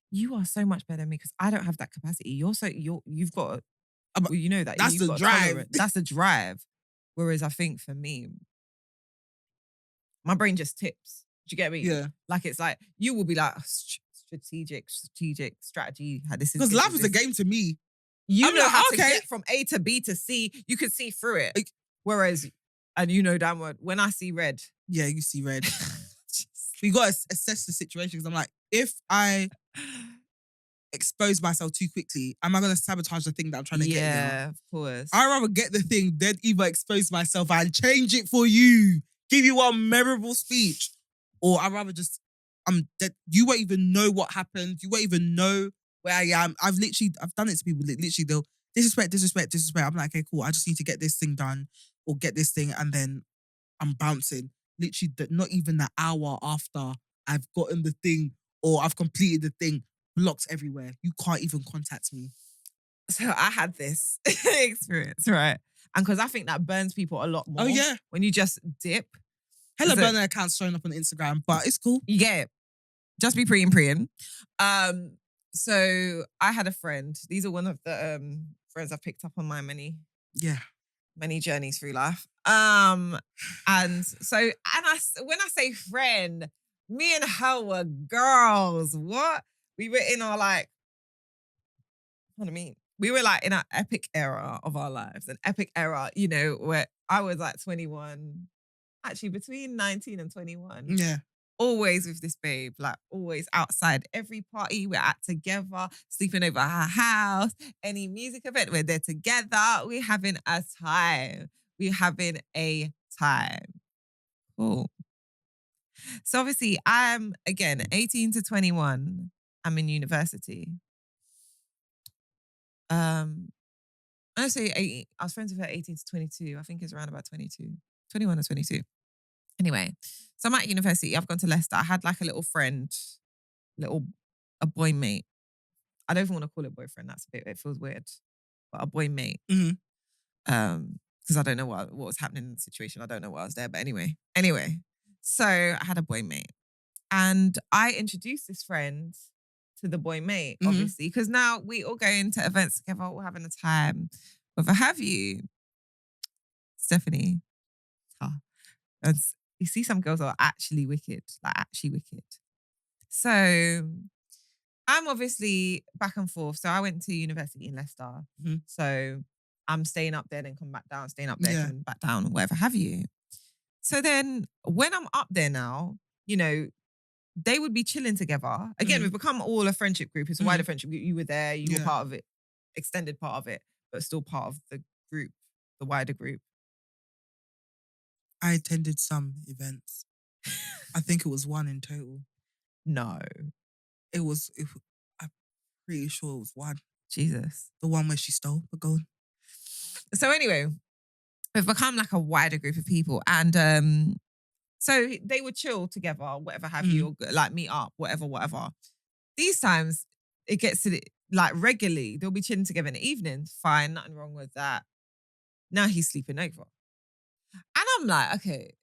You are so much better than me because I don't have that capacity. You've got, you know that. That's the drive. That's the drive. Whereas I think for me, my brain just tips. Do you get me? Yeah. Like, it's like, you will be like, strategic strategy. Because life is a game to me. You know how to get from A to B to C. You can see through it. Whereas, and you know damn well, when I see red. Yeah, you see red. You got to assess the situation because I'm like, if I expose myself too quickly, am I going to sabotage the thing that I'm trying to get? Yeah, of course. I'd rather get the thing than either expose myself and change it for you. Give you a memorable speech. Or I'd rather just, you won't even know what happened. You won't even know where I am. I've done it to people. Literally, they'll disrespect. I'm like, okay, cool. I just need to get this thing done or get this thing and then I'm bouncing. literally not even the hour after I've gotten the thing or I've completed the thing, blocks everywhere. You can't even contact me. So I had this experience, right? And because I think that burns people a lot more. Oh, yeah. When you just dip. Hella burner accounts showing up on Instagram, but it's cool. You get it. Just be preying. So I had a friend. These are one of the friends I've picked up on my many journeys through life. And so, when I say friend, me and her were girls. What? We were in our what do I mean? We were like in our epic era of our lives. An epic era, you know, where I was like 21, actually between 19 and 21. Yeah. Always with this babe, like always outside every party we're at together, sleeping over her house, any music event, we're there together. We're having a time. We're having a time. Cool. So obviously I'm, again, 18 to 21. I'm in university. I say I was friends with her 18 to 22. I think it's around about 22. 21 or 22. Anyway, so I'm at university. I've gone to Leicester. I had like a little friend, a boy mate. I don't even want to call it boyfriend. It feels weird. But a boy mate. Mm-hmm. Because I don't know what was happening in the situation. I don't know why I was there. But anyway. So I had a boy mate. And I introduced this friend to the boy mate, obviously. Because now we all go into events together. We're having a time. Whether have you, Stephanie. And you see some girls are actually wicked. So I'm obviously back and forth. So I went to university in Leicester. Mm-hmm. So I'm staying up there, then come back down, staying up there, coming back down, whatever have you. So then when I'm up there now, you know, they would be chilling together. Again, we've become all a friendship group. It's a wider friendship group. You were there, you were part of it, extended part of it, but still part of the group, the wider group. I attended some events. I think it was one in total. No. I'm pretty sure it was one. Jesus. The one where she stole, but go on. So anyway, we've become like a wider group of people. And so they would chill together, whatever have you, or like meet up, whatever. These times, it gets to like regularly, they'll be chilling together in the evenings. Fine, nothing wrong with that. Now he's sleeping over. And I'm like, okay.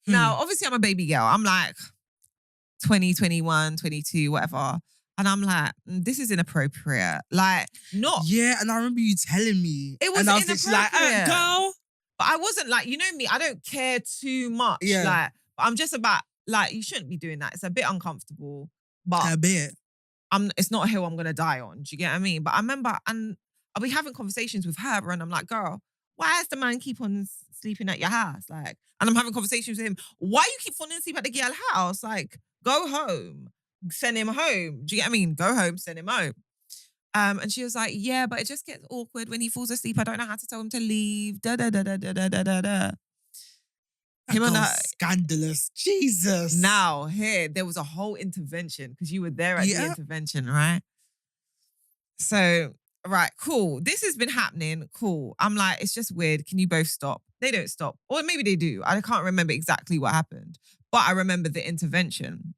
Now, obviously, I'm a baby girl. I'm like 20, 21, 22, whatever. And I'm like, this is inappropriate. Like, not. Yeah, and I remember you telling me. It was and I was inappropriate. Like, girl. But I wasn't like, you know me, I don't care too much. Yeah. Like, but I'm just about, like, you shouldn't be doing that. It's a bit uncomfortable. But a bit. It's not a hill I'm going to die on. Do you get what I mean? But I remember, and I'll be having conversations with her, and I'm like, girl, why does the man keep on sleeping at your house? Like, and I'm having conversations with him. Why you keep falling asleep at the girl house? Like, go home. Send him home. Do you get what I mean? Go home, send him home. And she was like, yeah, but it just gets awkward when he falls asleep. I don't know how to tell him to leave. Da da da da da da da da. Him and her. Scandalous. Jesus. Now, here, there was a whole intervention because you were there at the intervention, right? So, right, cool. This has been happening. Cool. I'm like, it's just weird. Can you both stop? They don't stop. Or maybe they do. I can't remember exactly what happened. But I remember the intervention.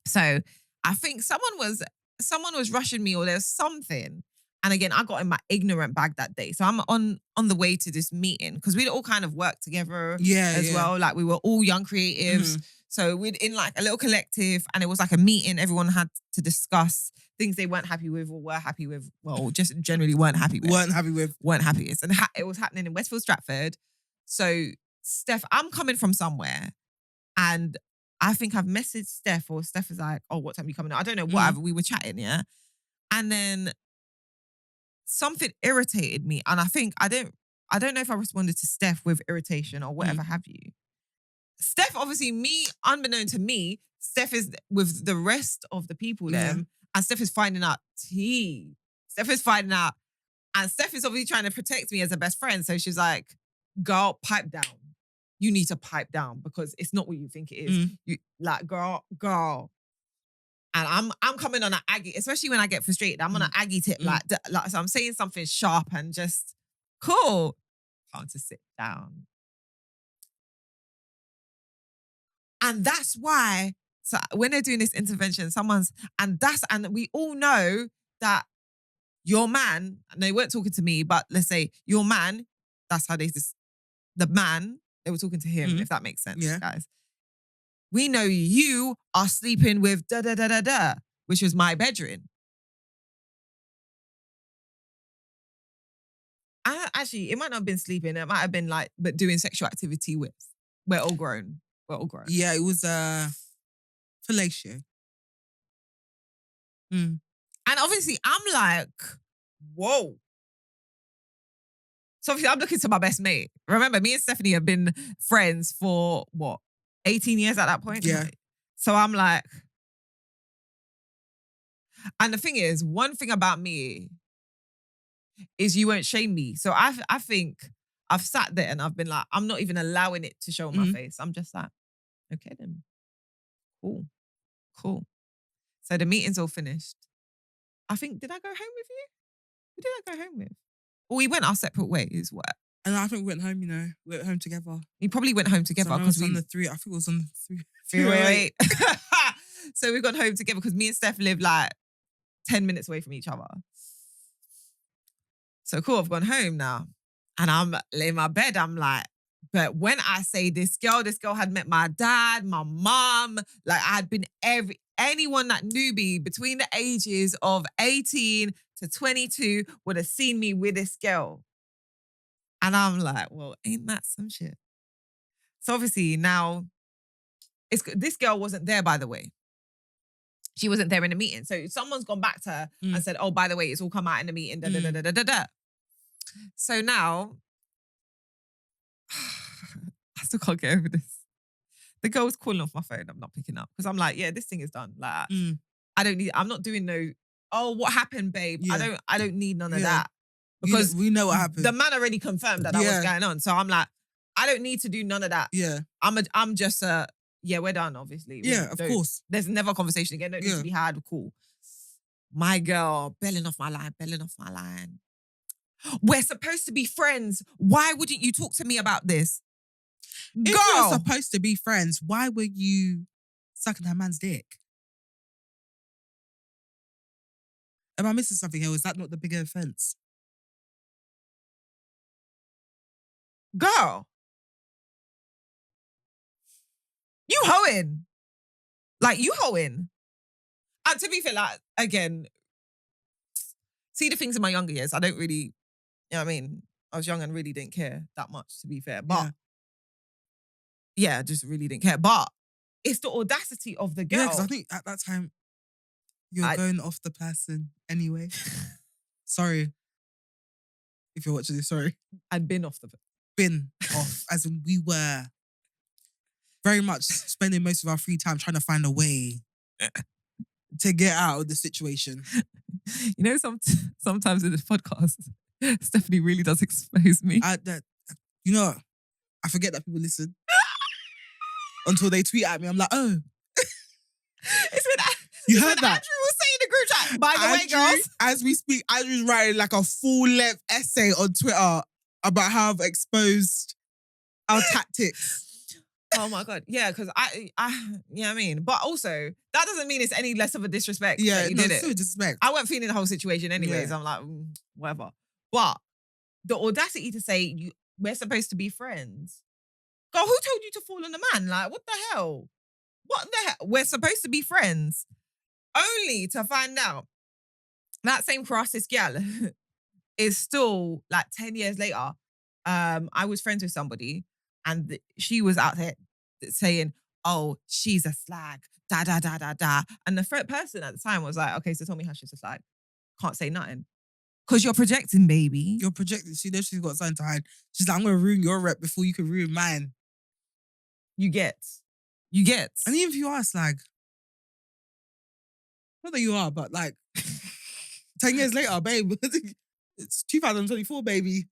So I think someone was rushing me, or there's something. And again, I got in my ignorant bag that day. So I'm on the way to this meeting because we'd all kind of worked together as well. Like we were all young creatives. So we'd in like a little collective, and it was like a meeting. Everyone had to discuss things they weren't happy with or were happy with. Well, just generally weren't happy with. Weren't happy with. And it was happening in Westfield Stratford. So Steph, I'm coming from somewhere, and I think I've messaged Steph, or Steph is like, oh, what time are you coming out? I don't know, whatever. We were chatting, yeah? And then something irritated me. And I think, I don't know if I responded to Steph with irritation or whatever have you. Steph, obviously, unbeknown to me, Steph is with the rest of the people there. And Steph is finding out tea. Steph is finding out. And Steph is obviously trying to protect me as a best friend. So she's like, girl, pipe down. You need to pipe down because it's not what you think it is. You like, girl. And I'm coming on an Aggie, especially when I get frustrated. I'm on an Aggie tip, like, so I'm saying something sharp and just cool. Time to sit down. And that's why, so when they're doing this intervention, and we all know that your man, and they weren't talking to me, but let's say your man, that's how the man, they were talking to him, if that makes sense, guys. We know you are sleeping with da-da-da-da-da, which was my bedroom. Actually, it might not have been sleeping. It might have been like, but doing sexual activity with. We're all grown. Yeah, it was fellatio. And obviously, I'm like, whoa. So obviously, I'm looking to my best mate. Remember, me and Stephanie have been friends for, 18 years at that point? Yeah. So I'm like, and the thing is, one thing about me is you won't shame me. So I think I've sat there and I've been like, I'm not even allowing it to show on my face. I'm just like, okay then. Cool. So the meeting's all finished. I think, did I go home with you? Who did I go home with? Or we went our separate ways. What? And I think we went home, we went home together. We probably went home together because I think it was on the 308. So we've gone home together because me and Steph live like 10 minutes away from each other. So cool, I've gone home now. And I'm in my bed, I'm like, but when I say this girl had met my dad, my mom, like I had been anyone that knew me between the ages of 18 to 22 would have seen me with this girl. And I'm like, well, ain't that some shit? So obviously now, this girl wasn't there, by the way. She wasn't there in the meeting. So someone's gone back to her and said, oh, by the way, it's all come out in the meeting. Da, da, da, da, da, da. So now, I still can't get over this. The girl's calling off my phone. I'm not picking up. Because I'm like, yeah, this thing is done. Like, I'm not doing no, oh, what happened, babe? Yeah. I don't need none of that. Because we know what happened. The man already confirmed that was going on. So I'm like, I don't need to do none of that. Yeah. I'm just we're done, obviously. Of course. There's never a conversation again. Don't need to be had. Cool. My girl, belling off my line. We're supposed to be friends. Why wouldn't you talk to me about this? If we're supposed to be friends, why were you sucking that man's dick? Am I missing something here? Is that not the bigger offense? Girl. You hoeing. Like, you hoeing. And to be fair, like, again, see the things in my younger years, I don't really, you know what I mean? I was young and really didn't care that much, to be fair. But, I just really didn't care. But it's the audacity of the girl. Yeah, because I think at that time, you're going off the person anyway. Sorry. If you're watching this, sorry. I'd been off. As in we were very much spending most of our free time trying to find a way to get out of the situation. You know, sometimes in this podcast, Stephanie really does expose me. I forget that people listen. Until they tweet at me, I'm like, oh. You heard that? Andrew will say in the group chat, by the way, girls. As we speak, Andrew's writing like a full-length essay on Twitter about how I've exposed our tactics. Oh my God. Yeah, because I you know what I mean? But also, that doesn't mean it's any less of a disrespect that you did it. Still disrespect. I wasn't feeling the whole situation anyways. I'm like, whatever. But the audacity to say, we're supposed to be friends. Girl, who told you to fall on a man? Like, what the hell? We're supposed to be friends. Only to find out that same crisis gal is still like 10 years later. I was friends with somebody and she was out there saying, oh, she's a slag, da, da, da, da, da. And the person at the time was like, okay, so tell me how she's a slag. Can't say nothing. Because you're projecting, baby. You're projecting. She knows she's got something to hide. She's like, I'm going to ruin your rep before you can ruin mine. You get. And even if you are a slag, not that you are, but like 10 years later, babe, it's 2024, baby.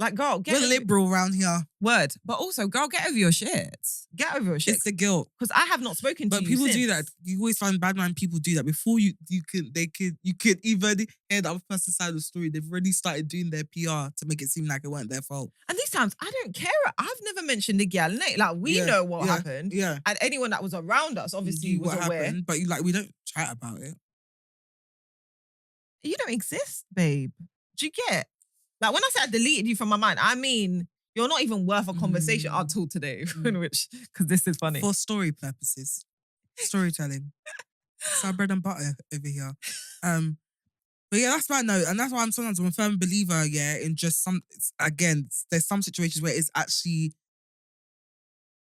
Like, girl, We're liberal around here. Word. But also, girl, get over your shit. Get over your shit. It's the guilt. Because I have not spoken to But you people since. do that. You always find bad man people do that. Before you could even hear the other person's side of the story. They've already started doing their PR to make it seem like it weren't their fault. And these times, I don't care. I've never mentioned the gal name. Like, we know what happened. Yeah. And anyone that was around us, obviously, was aware. Happened, but we don't chat about it. You don't exist, babe. Do you get? Like, when I say I deleted you from my mind, I mean, you're not even worth a conversation until today, because this is funny. For story purposes. Storytelling. It's our bread and butter over here. But yeah, that's my note. And that's why I'm a firm believer, in just there's some situations where it's actually,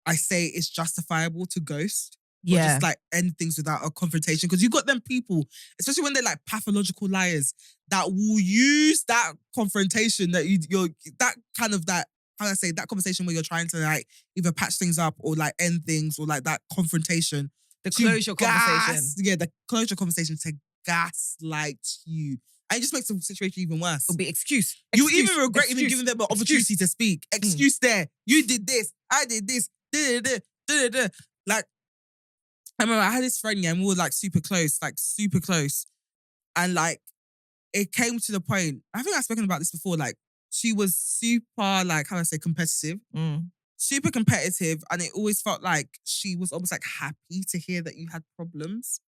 I say it's justifiable to ghost. Or just like end things without a confrontation. Because you got them people, especially when they're like pathological liars, that will use that confrontation that that conversation where you're trying to like either patch things up or like end things or like that confrontation. The closure conversation. Yeah, the closure conversation to gaslight you. And it just makes the situation even worse. It'll be excuse. You even regret even giving them an opportunity to speak. Excuse there. You did this. I did this. Like, I remember I had this friend, and we were like super close. And like, it came to the point, I think I've spoken about this before, like, she was super, like, how do I say, competitive. Super competitive. And it always felt like she was almost like happy to hear that you had problems.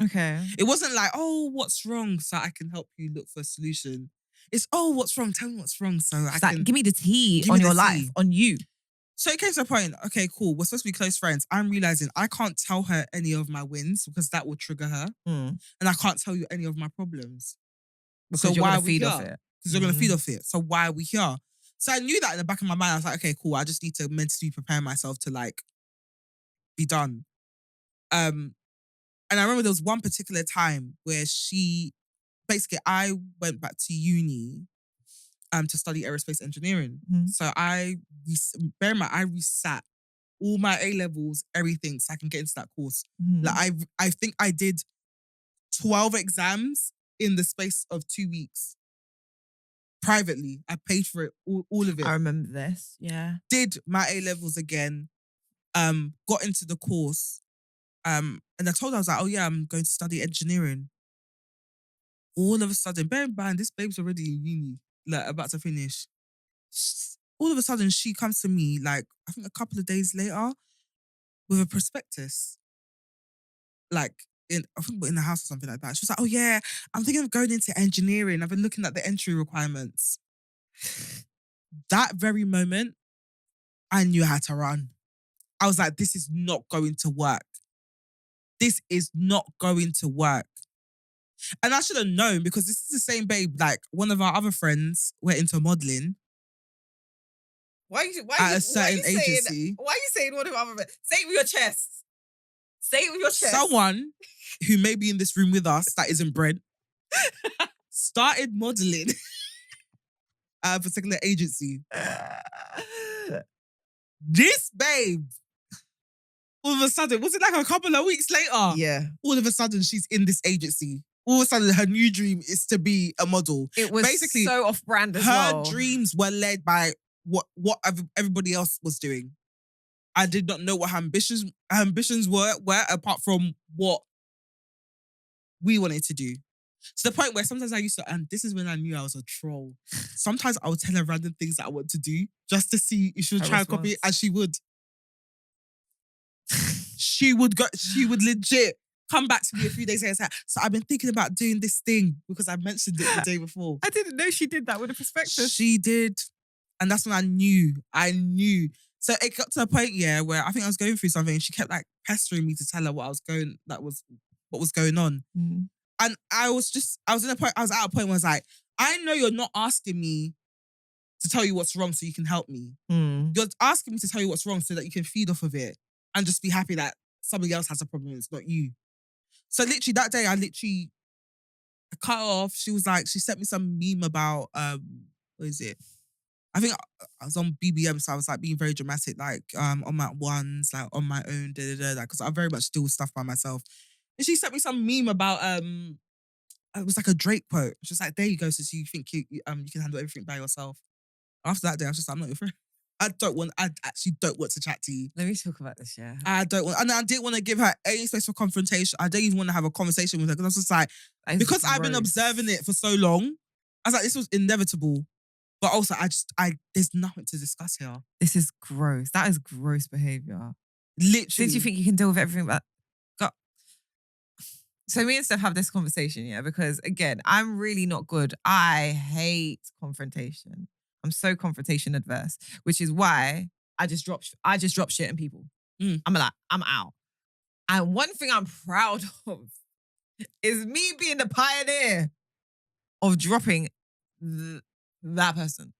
Okay. It wasn't like, oh, what's wrong? So I can help you look for a solution. It's, oh, what's wrong? Tell me what's wrong. So I can. Give me the tea on your life, on you. So it came to a point, okay, cool, we're supposed to be close friends. I'm realizing I can't tell her any of my wins because that will trigger her. And I can't tell you any of my problems. Because you're going to feed off it. Because you're going to feed off it. So why are we here? So I knew that in the back of my mind. I was like, okay, cool. I just need to mentally prepare myself to like be done. And I remember there was one particular time where I went back to uni to study aerospace engineering. So bear in mind, I resat all my A-levels, everything, so I can get into that course. Like I think I did 12 exams in the space of 2 weeks. Privately, I paid for it, all of it. I remember this, yeah. Did my A-levels again, got into the course, and I told her, I was like, oh yeah, I'm going to study engineering. All of a sudden, bear in mind, this babe's already in uni, like about to finish. All of a sudden, she comes to me, like, I think a couple of days later, with a prospectus. Like, I think we're in the house or something like that. She was like, oh yeah, I'm thinking of going into engineering. I've been looking at the entry requirements. That very moment, I knew I had to run. I was like, this is not going to work. This is not going to work. And I should have known because this is the same babe, like one of our other friends went into modelling. Why are you saying one of our friends? Say it with your chest. Say it with your chest. Someone who may be in this room with us that isn't Brent started modelling at a particular agency. This babe, all of a sudden, was it like a couple of weeks later? Yeah. All of a sudden, she's in this agency. All of a sudden, her new dream is to be a model. It was basically so off-brand as well. Her dreams were led by what everybody else was doing. I did not know what her ambitions were apart from what we wanted to do. To the point where sometimes I used to, and this is when I knew I was a troll. Sometimes I would tell her random things that I want to do just to see if she would try and copy it, and she would. She would legit come back to me a few days later and say, so I've been thinking about doing this thing because I mentioned it the day before. I didn't know she did that with a prospectus. She did. And that's when I knew. So it got to a point, where I think I was going through something and she kept like pestering me to tell her what was going on. And I was at a point where I was like, I know you're not asking me to tell you what's wrong so you can help me. You're asking me to tell you what's wrong so that you can feed off of it and just be happy that somebody else has a problem and it's not you. So literally that day, I cut her off. She was like, she sent me some meme about, what is it? I think I was on BBM, so I was like being very dramatic, like on my ones, like on my own, because I very much deal with stuff by myself. And she sent me some meme about, it was like a Drake quote. She was like, there you go, so you think you can handle everything by yourself. After that day, I was just like, I'm not your friend. I actually don't want to chat to you. Let me talk about this, yeah. I don't want, and I didn't want to give her any space for confrontation. I don't even want to have a conversation with her because I was just like, because I've been observing it for so long, I was like, this was inevitable. But also, there's nothing to discuss here. This is gross. That is gross behaviour. Literally. Did you think you can deal with everything but God? So me and Steph have this conversation, yeah, because again, I'm really not good. I hate confrontation. I'm so confrontation adverse, which is why I just drop shit on people. I'm like, I'm out. And one thing I'm proud of is me being the pioneer of dropping that person.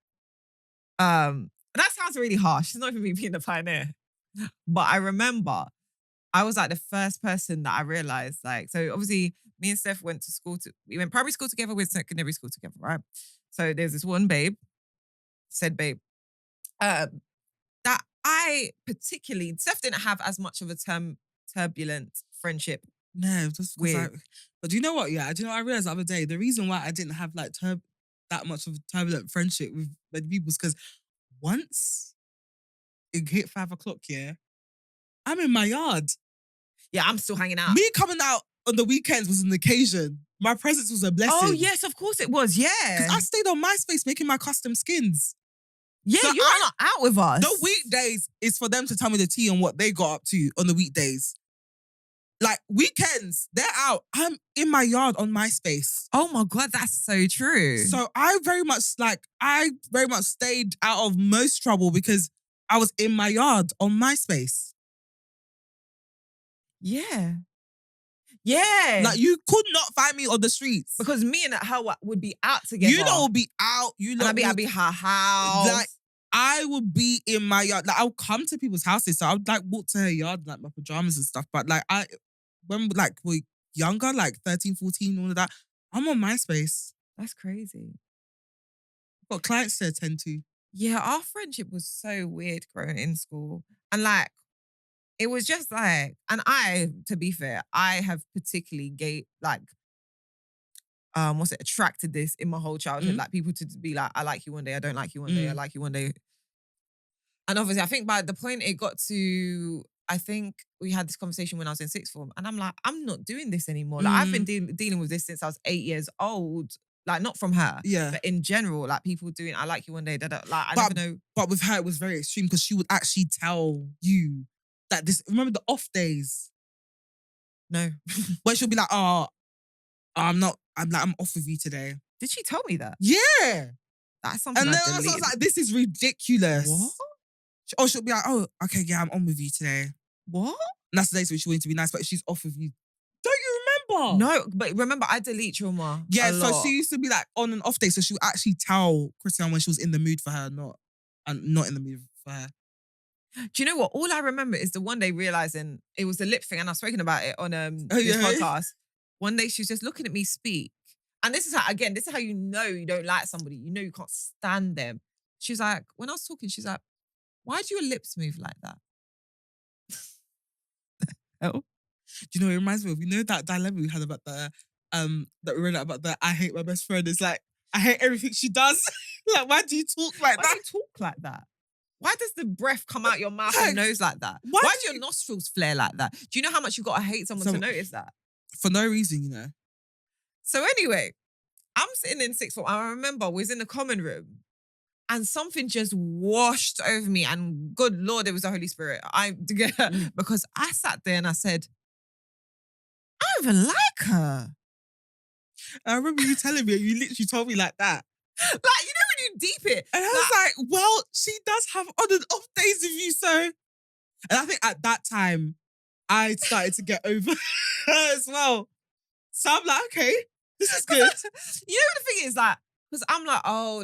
And that sounds really harsh. It's not even me being the pioneer. But I remember I was like the first person that I realized, like, so obviously me and Steph went to school, we went primary school together, we went secondary school together, right? So there's this one babe, said babe, that I particularly, Steph didn't have as much of a turbulent friendship. No, just with. But do you know what? Yeah, do you know what I realized the other day? The reason why I didn't have like that much of a turbulent friendship with many people is because once it hit 5 o'clock, yeah, I'm in my yard. Yeah, I'm still hanging out. Me coming out on the weekends was an occasion. My presence was a blessing. Oh, yes, of course it was, yeah. Because I stayed on MySpace making my custom skins. Yeah, so you are not out with us. The weekdays is for them to tell me the tea on what they got up to on the weekdays. Like, weekends, they're out. I'm in my yard on MySpace. Oh my God, that's so true. So I very much stayed out of most trouble because I was in my yard on MySpace. Yeah. Yeah. Like, you could not find me on the streets. Because me and her would be out together. You lot would be out. I'd be her house. Like, I would be in my yard. Like, I would come to people's houses. So I would like walk to her yard in like my pajamas and stuff. But like, when like we're younger, like 13, 14, all of that, I'm on MySpace. That's crazy. I've got clients to attend to. Yeah, our friendship was so weird growing in school. And like, it was just like, and to be fair, I have particularly attracted this in my whole childhood. Like people to be like, I like you one day, I don't like you one day, I like you one day. And obviously, I think by the point it got to, I think we had this conversation when I was in sixth form, and I'm like, I'm not doing this anymore. Like I've been dealing with this since I was 8 years old. Like not from her, but in general, like people doing, I like you one day. Like I never know. But with her, it was very extreme because she would actually tell you that this. Remember the off days? No, where she'll be like, "Oh, I'm off with you today." Did she tell me that? Yeah, that's something. And then I was like, "This is ridiculous." What? Or she'll be like, "Oh, okay, yeah, I'm on with you today." What? And that's the days when she wanted to be nice, but she's off with you. Don't you remember? No, but remember, I delete trauma. Yeah, so she used to be like on and off day, so she would actually tell Christian when she was in the mood for her, not in the mood for her. Do you know what? All I remember is the one day realizing it was the lip thing, and I've spoken about it on this podcast. One day she was just looking at me speak, and this is how you know you don't like somebody. You know you can't stand them. She's like, when I was talking, she's like, "Why do your lips move like that?" Oh. Do you know what it reminds me of? You know that dilemma we had about that we read about the I hate my best friend. It's like, I hate everything she does. Like, why do you talk like that? Why do you talk like that? Why does the breath come out your mouth and nose like that? Why do your nostrils flare like that? Do you know how much you got to hate someone to notice that? For no reason, you know. So anyway, I'm sitting in sixth form. I remember we was in the common room and something just washed over me. And good Lord, it was the Holy Spirit. Because I sat there and I said, I don't even like her. I remember you telling me, you literally told me like that. Like, you know when you deep it. And I was like, well, she does have on and off days with you, so. And I think at that time, I started to get over her as well. So I'm like, okay, this is good. You know what the thing is, like, because I'm like, oh,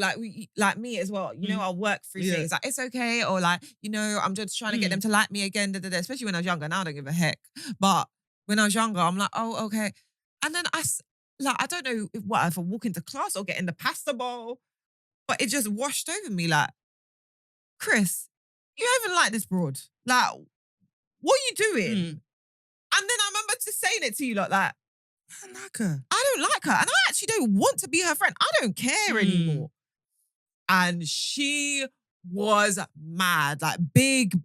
like me as well. You know, I'll work through things. Like, it's okay. Or like, you know, I'm just trying to get them to like me again. Especially when I was younger. Now I don't give a heck. But when I was younger, I'm like, oh, okay. And then I don't know if I walk into class or get in the pasta bowl, but it just washed over me like, Chris, you don't even like this broad. Like, what are you doing? And then I remember just saying it to you like, I don't like her. I don't like her. And I actually don't want to be her friend. I don't care anymore. And she was mad, like big.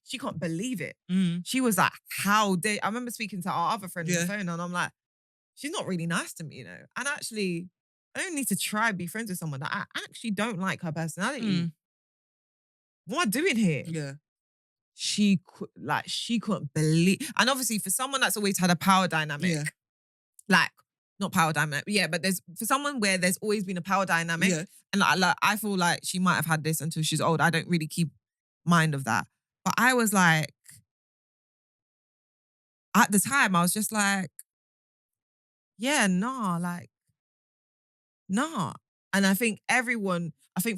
She couldn't believe it. She was like, how dare... I remember speaking to our other friend on the phone and I'm like, she's not really nice to me, And actually, I don't need to try and be friends with someone that I actually don't like her personality. What am I doing here? Yeah. She couldn't believe... And obviously for someone that's always had a power dynamic, like, not power dynamic, but there's... For someone where there's always been a power dynamic, and I feel like she might have had this until she's old. I don't really keep mind of that. But I was like, at the time, I was just like, nah. And I think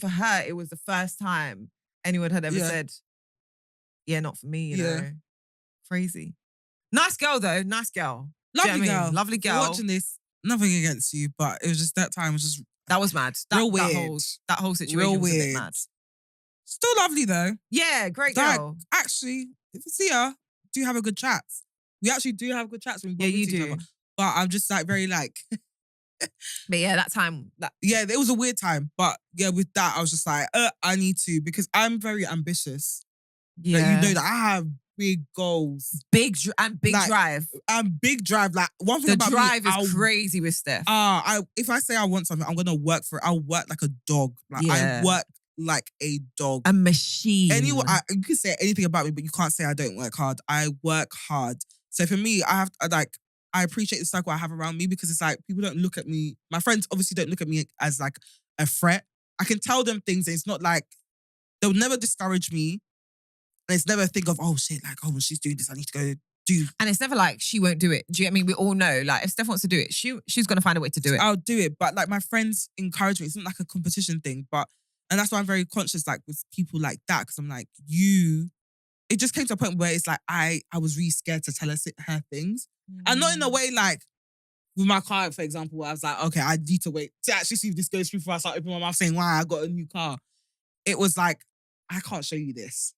for her, it was the first time anyone had ever said, not for me, you know. Crazy. Nice girl though, nice girl. Lovely girl. I mean? Lovely girl. Watching this, nothing against you, but it was just that time was just... That was mad. Real weird. That whole situation Real was weird. a bit mad. Still lovely though. Yeah, great girl. Like, actually, if you see her, do have a good chat. We actually do have good chats when we bump into each other. But I'm just like very like... But yeah, that time... it was a weird time. But yeah, with that, I was just like, I need to, because I'm very ambitious. Yeah. Like, you know that I have big goals. Big drive. And big drive. Like, one thing about drive me, is crazy with Steph. If I say I want something, I'm going to work for it. I'll work like a dog. Like, I work like a dog. A machine. You can say anything about me, but you can't say I don't work hard. I work hard. So for me, I appreciate the circle I have around me, because it's like, people don't look at me. My friends obviously don't look at me as like a threat. I can tell them things and it's not like, they'll never discourage me. And it's never think of, oh shit, like, oh, when she's doing this, I need to go do. And it's never like, she won't do it. Do you get me? We all know, like, if Steph wants to do it, she's going to find a way to do it. I'll do it. But like, my friends encourage me. It's not like a competition thing. And that's why I'm very conscious, like, with people like that. Because I'm like, it just came to a point where it's like, I was really scared to tell her things. And not in a way like, with my car, for example, where I was like, okay, I need to wait to actually see if this goes through before I start opening my mouth saying, wow, I got a new car. It was like, I can't show you this.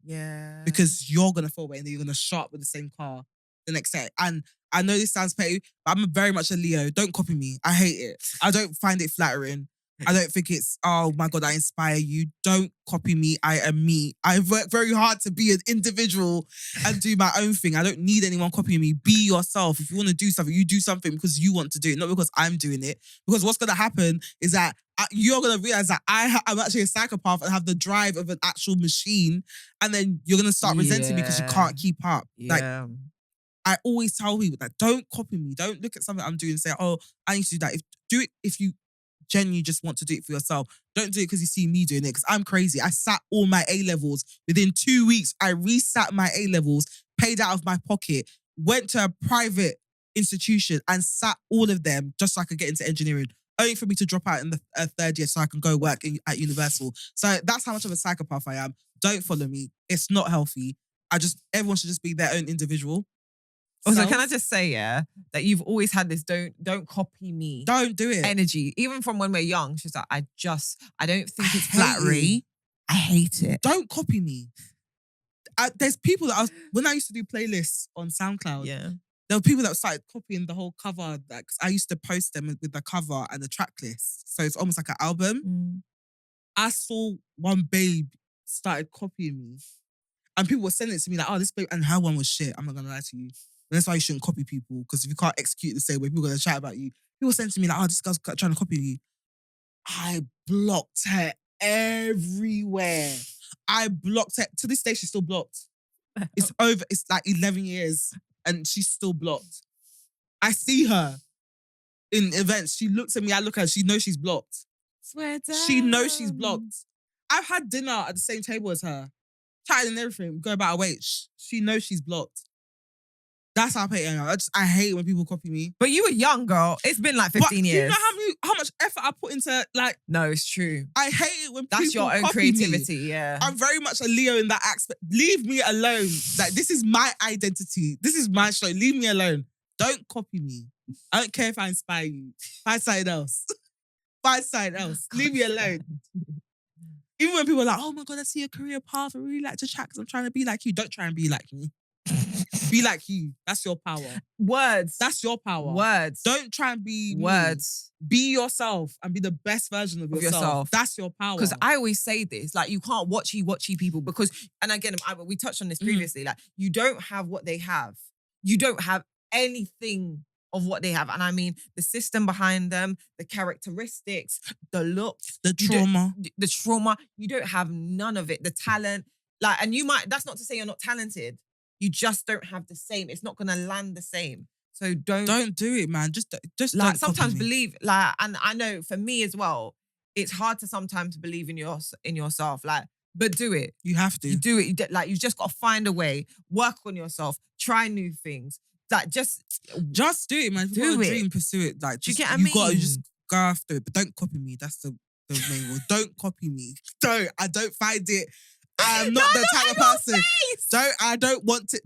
Yeah. Because you're going to fall away and then you're going to show up with the same car the next day. And I know this sounds petty, but I'm very much a Leo. Don't copy me. I hate it. I don't find it flattering. I don't think it's, oh my God, I inspire you. Don't copy me. I am me. I work very hard to be an individual and do my own thing. I don't need anyone copying me. Be yourself. If you want to do something, you do something because you want to do it, not because I'm doing it. Because what's going to happen is that you're going to realize that I'm actually a psychopath and have the drive of an actual machine. And then you're going to start resenting me because you can't keep up. Yeah. Like, I always tell people that don't copy me. Don't look at something I'm doing and say, oh, I need to do that. Do it if you genuinely just want to do it for yourself. Don't do it because you see me doing it, because I'm crazy. I sat all my A-levels. Within 2 weeks, I resat my A-levels, paid out of my pocket, went to a private institution and sat all of them just so I could get into engineering, only for me to drop out in the third year so I can go work at Universal. So that's how much of a psychopath I am. Don't follow me. It's not healthy. Everyone should just be their own individual. Also, can I just say, that you've always had this don't copy me. Don't do it. Energy. Even from when we're young, she's like, I don't think it's flattery. I hate it. Don't copy me. There's people that when I used to do playlists on SoundCloud, there were people that started copying the whole cover. Because I used to post them with the cover and the track list. So it's almost like an album. I saw one babe started copying me. And people were sending it to me like, oh, this babe, and her one was shit. I'm not going to lie to you. And that's why you shouldn't copy people, because if you can't execute the same way, people are going to chat about you. People send to me like, oh, this girl's trying to copy you. I blocked her everywhere. I blocked her. To this day, she's still blocked. It's over. It's like 11 years and she's still blocked. I see her in events. She looks at me. I look at her. She knows she's blocked. Swear down. She knows she's blocked. I've had dinner at the same table as her. Chatting and everything. We go about our way. She knows she's blocked. That's how petty I am. I hate when people copy me. But you were young, girl. It's been like 15 years. Do you know how much effort I put into, like... No, it's true. I hate it when that's people your own copy creativity, me. yeah. I'm very much a Leo in that aspect. Leave me alone. Like, this is my identity. This is my show. Leave me alone. Don't copy me. I don't care if I inspire you. Find something else. Find something else. Leave me alone. Even when people are like, oh my God, I see a career path. I really like to chat because I'm trying to be like you. Don't try and be like me. Be like you. That's your power. Words. That's your power. Words. Don't try and be Words. me. Be yourself and be the best version of yourself. That's your power. Because I always say this, like, you can't watchy people because, and again, we touched on this previously, like, you don't have what they have. You don't have anything of what they have. And I mean, the system behind them, the characteristics, the looks, the trauma. You don't have none of it. The talent, like, and you might, that's not to say you're not talented. You just don't have the same. It's not going to land the same. So don't do it, man. Just like, don't sometimes copy me. believe, like, and I know for me as well, it's hard to sometimes believe in yourself, like, but do it. You have to. You do it. Like, you just got to find a way, work on yourself, try new things. Like, just do it, man. If you got a dream, pursue it. Like, do you get what I mean? Gotta just go after it, but don't copy me. That's the main rule. Don't copy me. I don't find it. I'm not the type of person. I don't want to.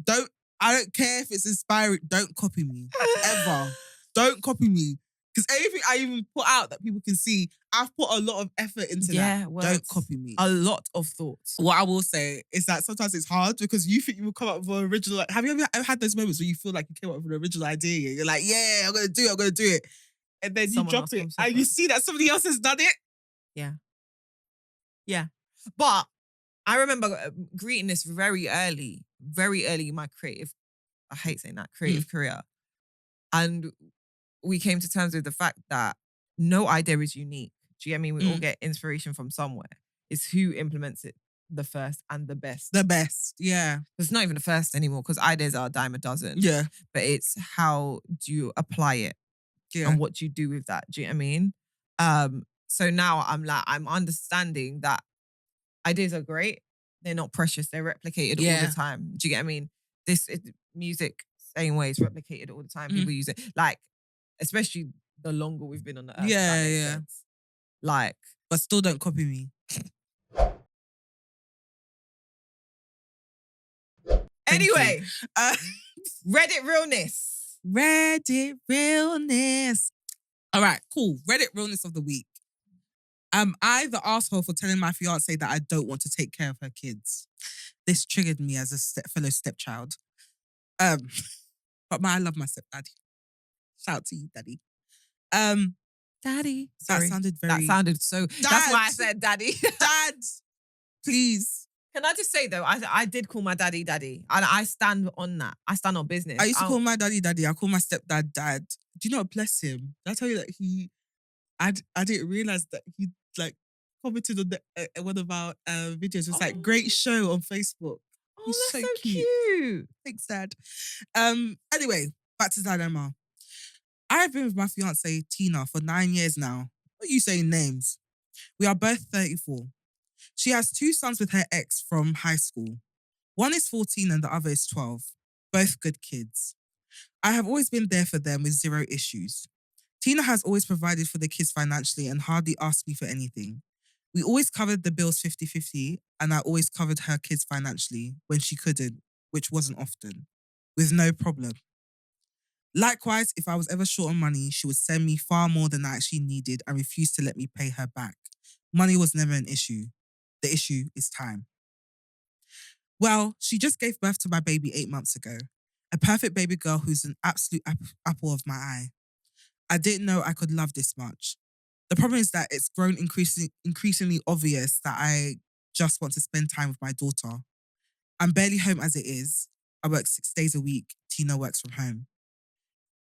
I don't care if it's inspiring. Don't copy me ever. Don't copy me. Because anything I even put out that people can see, I've put a lot of effort into that. Well, don't copy me. A lot of thoughts. What I will say is that sometimes it's hard because you think you will come up with an original. Have you ever had those moments where you feel like you came up with an original idea? You're like, yeah, I'm going to do it. And then you drop it and you see that somebody else has done it. Yeah. But I remember greeting this very early in my creative, I hate saying that, creative career. And we came to terms with the fact that no idea is unique. Do you get me? We all get inspiration from somewhere. It's who implements it the first and the best. The best, yeah. It's not even the first anymore because ideas are a dime a dozen. Yeah. But it's how do you apply it and what do you do with that? Do you know what I mean? So now I'm understanding that ideas are great. They're not precious. They're replicated all the time. Do you get what I mean? Music, same way, it's replicated all the time. People use it. Like, especially the longer we've been on the earth. Yeah. Like, but still don't copy me. Anyway, Reddit realness. Reddit realness. All right, cool. Reddit realness of the week. Am I the asshole for telling my fiance that I don't want to take care of her kids? This triggered me as a fellow stepchild. But I love my stepdad. Shout out to you, daddy. Daddy. Sorry. That sounded so. Dad. That's why I said daddy. Dad, please. Can I just say though, I did call my daddy, and I stand on that. I stand on business. I used to call my daddy. I call my stepdad dad. Do you know, bless him? Did I tell you that I didn't realize that he like commented on one of our videos. It was like, great show on Facebook. Oh, he's that's so cute. Thanks, Dad. Anyway, back to dilemma. I've been with my fiance Tina for 9 years now. What are you saying names? We are both 34. She has 2 sons with her ex from high school. One is 14 and the other is 12. Both good kids. I have always been there for them with 0 issues. Tina has always provided for the kids financially and hardly asked me for anything. We always covered the bills 50-50 and I always covered her kids financially when she couldn't, which wasn't often, with no problem. Likewise, if I was ever short on money, she would send me far more than I actually needed and refused to let me pay her back. Money was never an issue. The issue is time. Well, she just gave birth to my baby 8 months ago. A perfect baby girl who's an absolute apple of my eye. I didn't know I could love this much. The problem is that it's grown increasingly obvious that I just want to spend time with my daughter. I'm barely home as it is. I work 6 days a week. Tina works from home.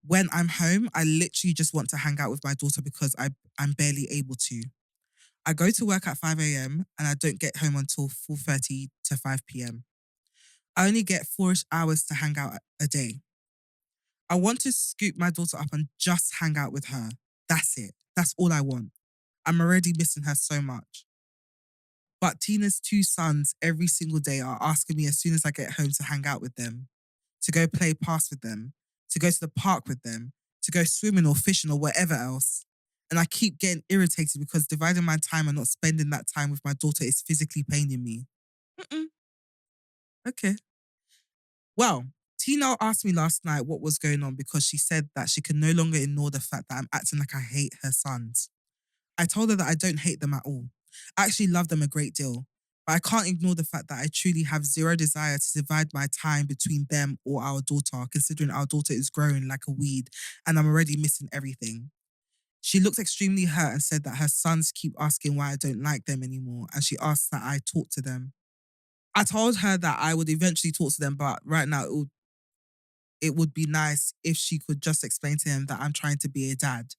When I'm home, I literally just want to hang out with my daughter because I'm barely able to. I go to work at 5 a.m. and I don't get home until 4:30 to 5 p.m. I only get 4-ish hours to hang out a day. I want to scoop my daughter up and just hang out with her. That's it. That's all I want. I'm already missing her so much. But Tina's 2 sons every single day are asking me as soon as I get home to hang out with them, to go play pass with them, to go to the park with them, to go swimming or fishing or whatever else. And I keep getting irritated because dividing my time and not spending that time with my daughter is physically paining me. Okay. Well, Tina asked me last night what was going on because she said that she can no longer ignore the fact that I'm acting like I hate her sons. I told her that I don't hate them at all. I actually love them a great deal. But I can't ignore the fact that I truly have zero desire to divide my time between them or our daughter, considering our daughter is growing like a weed and I'm already missing everything. She looked extremely hurt and said that her sons keep asking why I don't like them anymore, and she asked that I talk to them. I told her that I would eventually talk to them, but right now it would be nice if she could just explain to him that I'm trying to be a dad.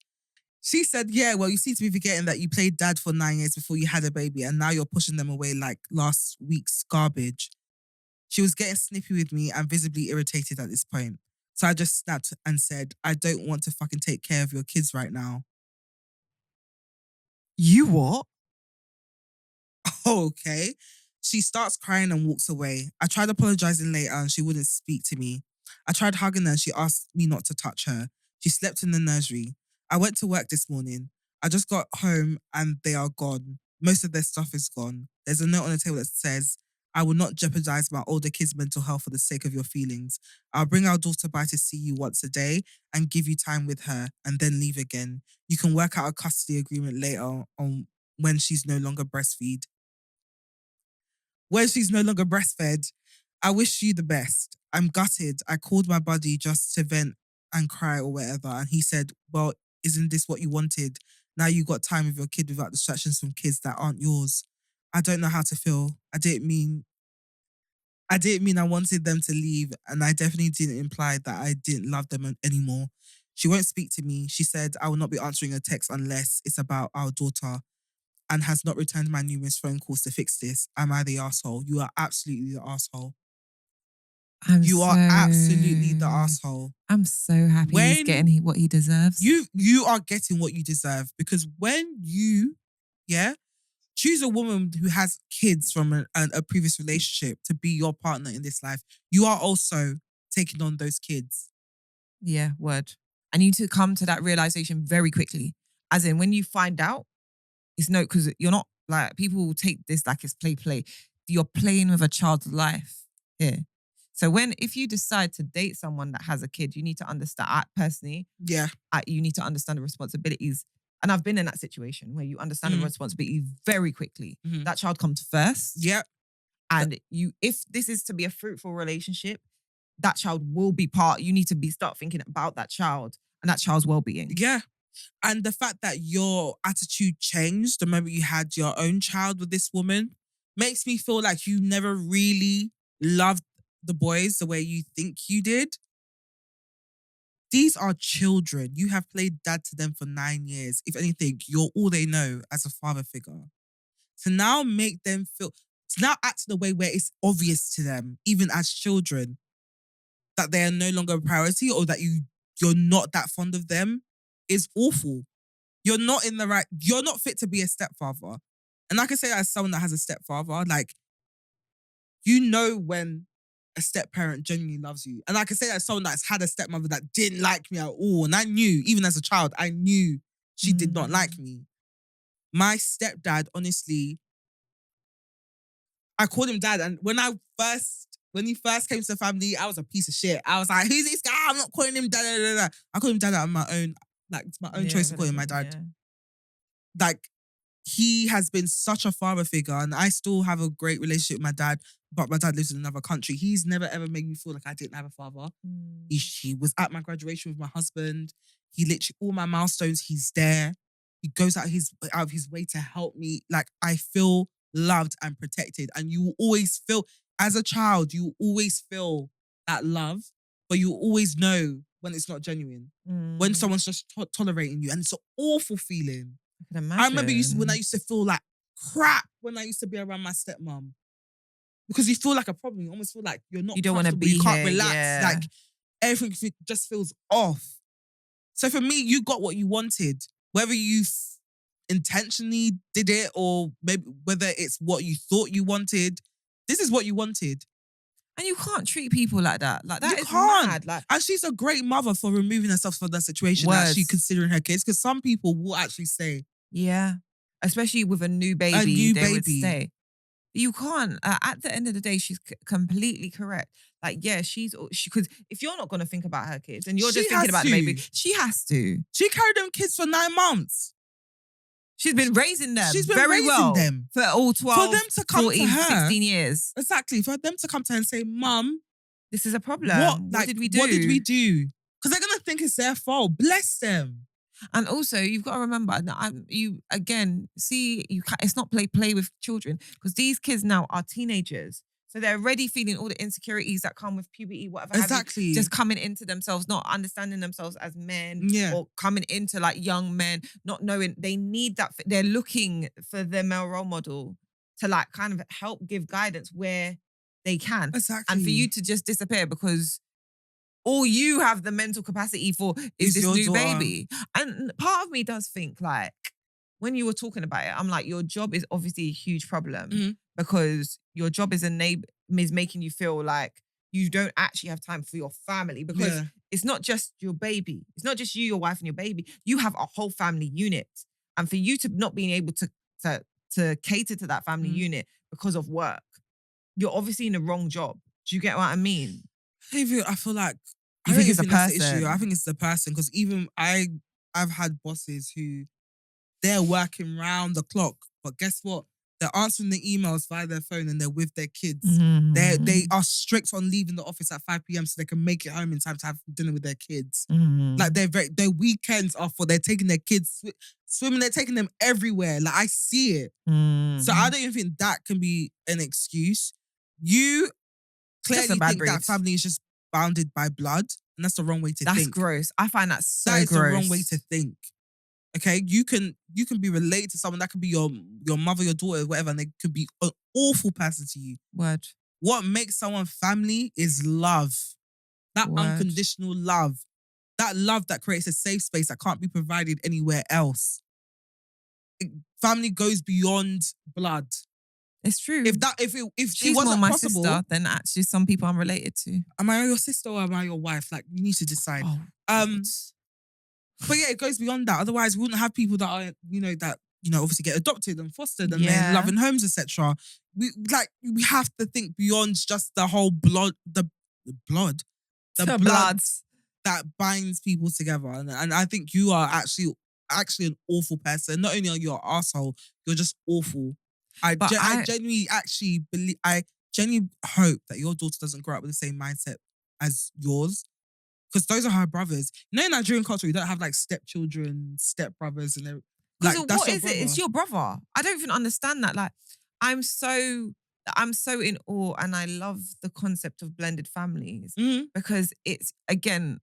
She said, yeah, well, you seem to be forgetting that you played dad for 9 years before you had a baby and now you're pushing them away like last week's garbage. She was getting snippy with me and visibly irritated at this point. So I just snapped and said, I don't want to fucking take care of your kids right now. You what? Oh, okay. She starts crying and walks away. I tried apologizing later and she wouldn't speak to me. I tried hugging her and she asked me not to touch her. She slept in the nursery. I went to work this morning. I just got home and they are gone. Most of their stuff is gone. There's a note on the table that says, I will not jeopardize my older kids' mental health for the sake of your feelings. I'll bring our daughter by to see you once a day and give you time with her and then leave again. You can work out a custody agreement later on when she's no longer breastfed. When she's no longer breastfed, I wish you the best. I'm gutted. I called my buddy just to vent and cry or whatever. And he said, well, isn't this what you wanted? Now you got time with your kid without distractions from kids that aren't yours. I don't know how to feel. I didn't mean I wanted them to leave, and I definitely didn't imply that I didn't love them anymore. She won't speak to me. She said I will not be answering a text unless it's about our daughter and has not returned my numerous phone calls to fix this. Am I the asshole? You are absolutely the asshole. You are absolutely the asshole. I'm so happy he's getting what he deserves. You are getting what you deserve, because when you, choose a woman who has kids from a previous relationship to be your partner in this life, you are also taking on those kids. Yeah, word. I need to come to that realization very quickly. As in, when you find out, it's no, because you're not, like, people will take this like it's play. You're playing with a child's life here. So if you decide to date someone that has a kid, you need to understand, personally, you need to understand the responsibilities. And I've been in that situation where you understand the responsibility very quickly. That child comes first. Yep. And if this is to be a fruitful relationship, that child will be part. You need to start thinking about that child and that child's well-being. Yeah. And the fact that your attitude changed the moment you had your own child with this woman makes me feel like you never really loved the boys the way you think you did. These are children. You have played dad to them for 9 years. If anything, you're all they know as a father figure. To now make them feel, to now act in a way where it's obvious to them, even as children, that they are no longer a priority or that you're not that fond of them, is awful. You're not fit to be a stepfather. And I can say that as someone that has a stepfather, like, you know when a step parent genuinely loves you. And I can say that as someone that's had a stepmother that didn't like me at all. And I knew, even as a child, I knew she did not like me. My stepdad, honestly, I called him dad. And when he first came to the family, I was a piece of shit. I was like, who's this guy? I'm not calling him dad. I called him dad out of my own, like, it's my own choice to call him my dad. Yeah. Like, he has been such a father figure, and I still have a great relationship with my dad, but my dad lives in another country. He's never ever made me feel like I didn't have a father. He was at my graduation with my husband. He literally, all my milestones, he's there. He goes out of his way to help me. Like, I feel loved and protected. And you will always feel, as a child, you will always feel that love, but you always know when it's not genuine. When someone's just tolerating you. And it's an awful feeling. I can imagine. I remember when I used to feel like crap when I used to be around my stepmom. Because you feel like a problem. You almost feel like you're not, you don't want to be you can't here, relax. yeah. Like, everything just feels off. So for me, you got what you wanted. Whether you intentionally did it or maybe whether it's what you thought you wanted, this is what you wanted. And you can't treat people like that. Like, that you is can't. mad. Like, and she's a great mother for removing herself from that situation, actually considering her kids. Because some people will actually say, yeah, especially with a new baby, they would stay. You can't. At the end of the day, she's completely correct. Like, yeah, because if you're not going to think about her kids and you're just thinking about the baby, she has to. She carried them kids for 9 months. She's been raising them She's been very raising well them. for all 12, For them to come 14, to her, 16 years. Exactly. For them to come to her and say, Mum, This is a problem. What did we do? What did we do? Because they're going to think it's their fault. Bless them. And also, you've got to remember, it's not play with children, because these kids now are teenagers. So they're already feeling all the insecurities that come with puberty, whatever. Exactly. Just coming into themselves, not understanding themselves as men, or coming into like young men, not knowing they need that. They're looking for their male role model to like kind of help give guidance where they can. Exactly. And for you to just disappear because all you have the mental capacity for is this new baby. And part of me does think like, when you were talking about it, I'm like, your job is obviously a huge problem because your job is making you feel like you don't actually have time for your family, because it's not just your baby. It's not just you, your wife and your baby. You have a whole family unit. And for you to not being able to cater to that family unit because of work, you're obviously in the wrong job. Do you get what I mean? I feel like You think it's the that's the person? issue. I think it's the person, because even I've had bosses who they're working round the clock, but guess what? They're answering the emails via their phone and they're with their kids. They are strict on leaving the office at 5 p.m. so they can make it home in time to have dinner with their kids. Like their weekends are they're taking their kids swimming, they're taking them everywhere. Like I see it. So I don't even think that can be an excuse. You clearly think that family is just bounded by blood, and that's the wrong way to think. That's gross. I find that so gross. That is the wrong way to think. Okay, you can be related to someone that could be your mother, your daughter, whatever, and they could be an awful person to you. Word. What makes someone family is love. That unconditional love. That love that creates a safe space that can't be provided anywhere else. Family goes beyond blood. It's true. If she's it wasn't more my possible, sister than actually some people I'm related to. Am I your sister or am I your wife? Like, you need to decide. But yeah, it goes beyond that. Otherwise, we wouldn't have people that are, obviously get adopted and fostered and they're in loving homes, etc. We have to think beyond just the whole blood that binds people together. And I think you are actually an awful person. Not only are you an arsehole, you're just awful. I genuinely hope that your daughter doesn't grow up with the same mindset as yours. Because those are her brothers. You know, in Nigerian culture, we don't have like stepchildren, stepbrothers, and they're like, that's what your is brother. it? It's your brother. I don't even understand that. Like, I'm so in awe, and I love the concept of blended families because it's, again,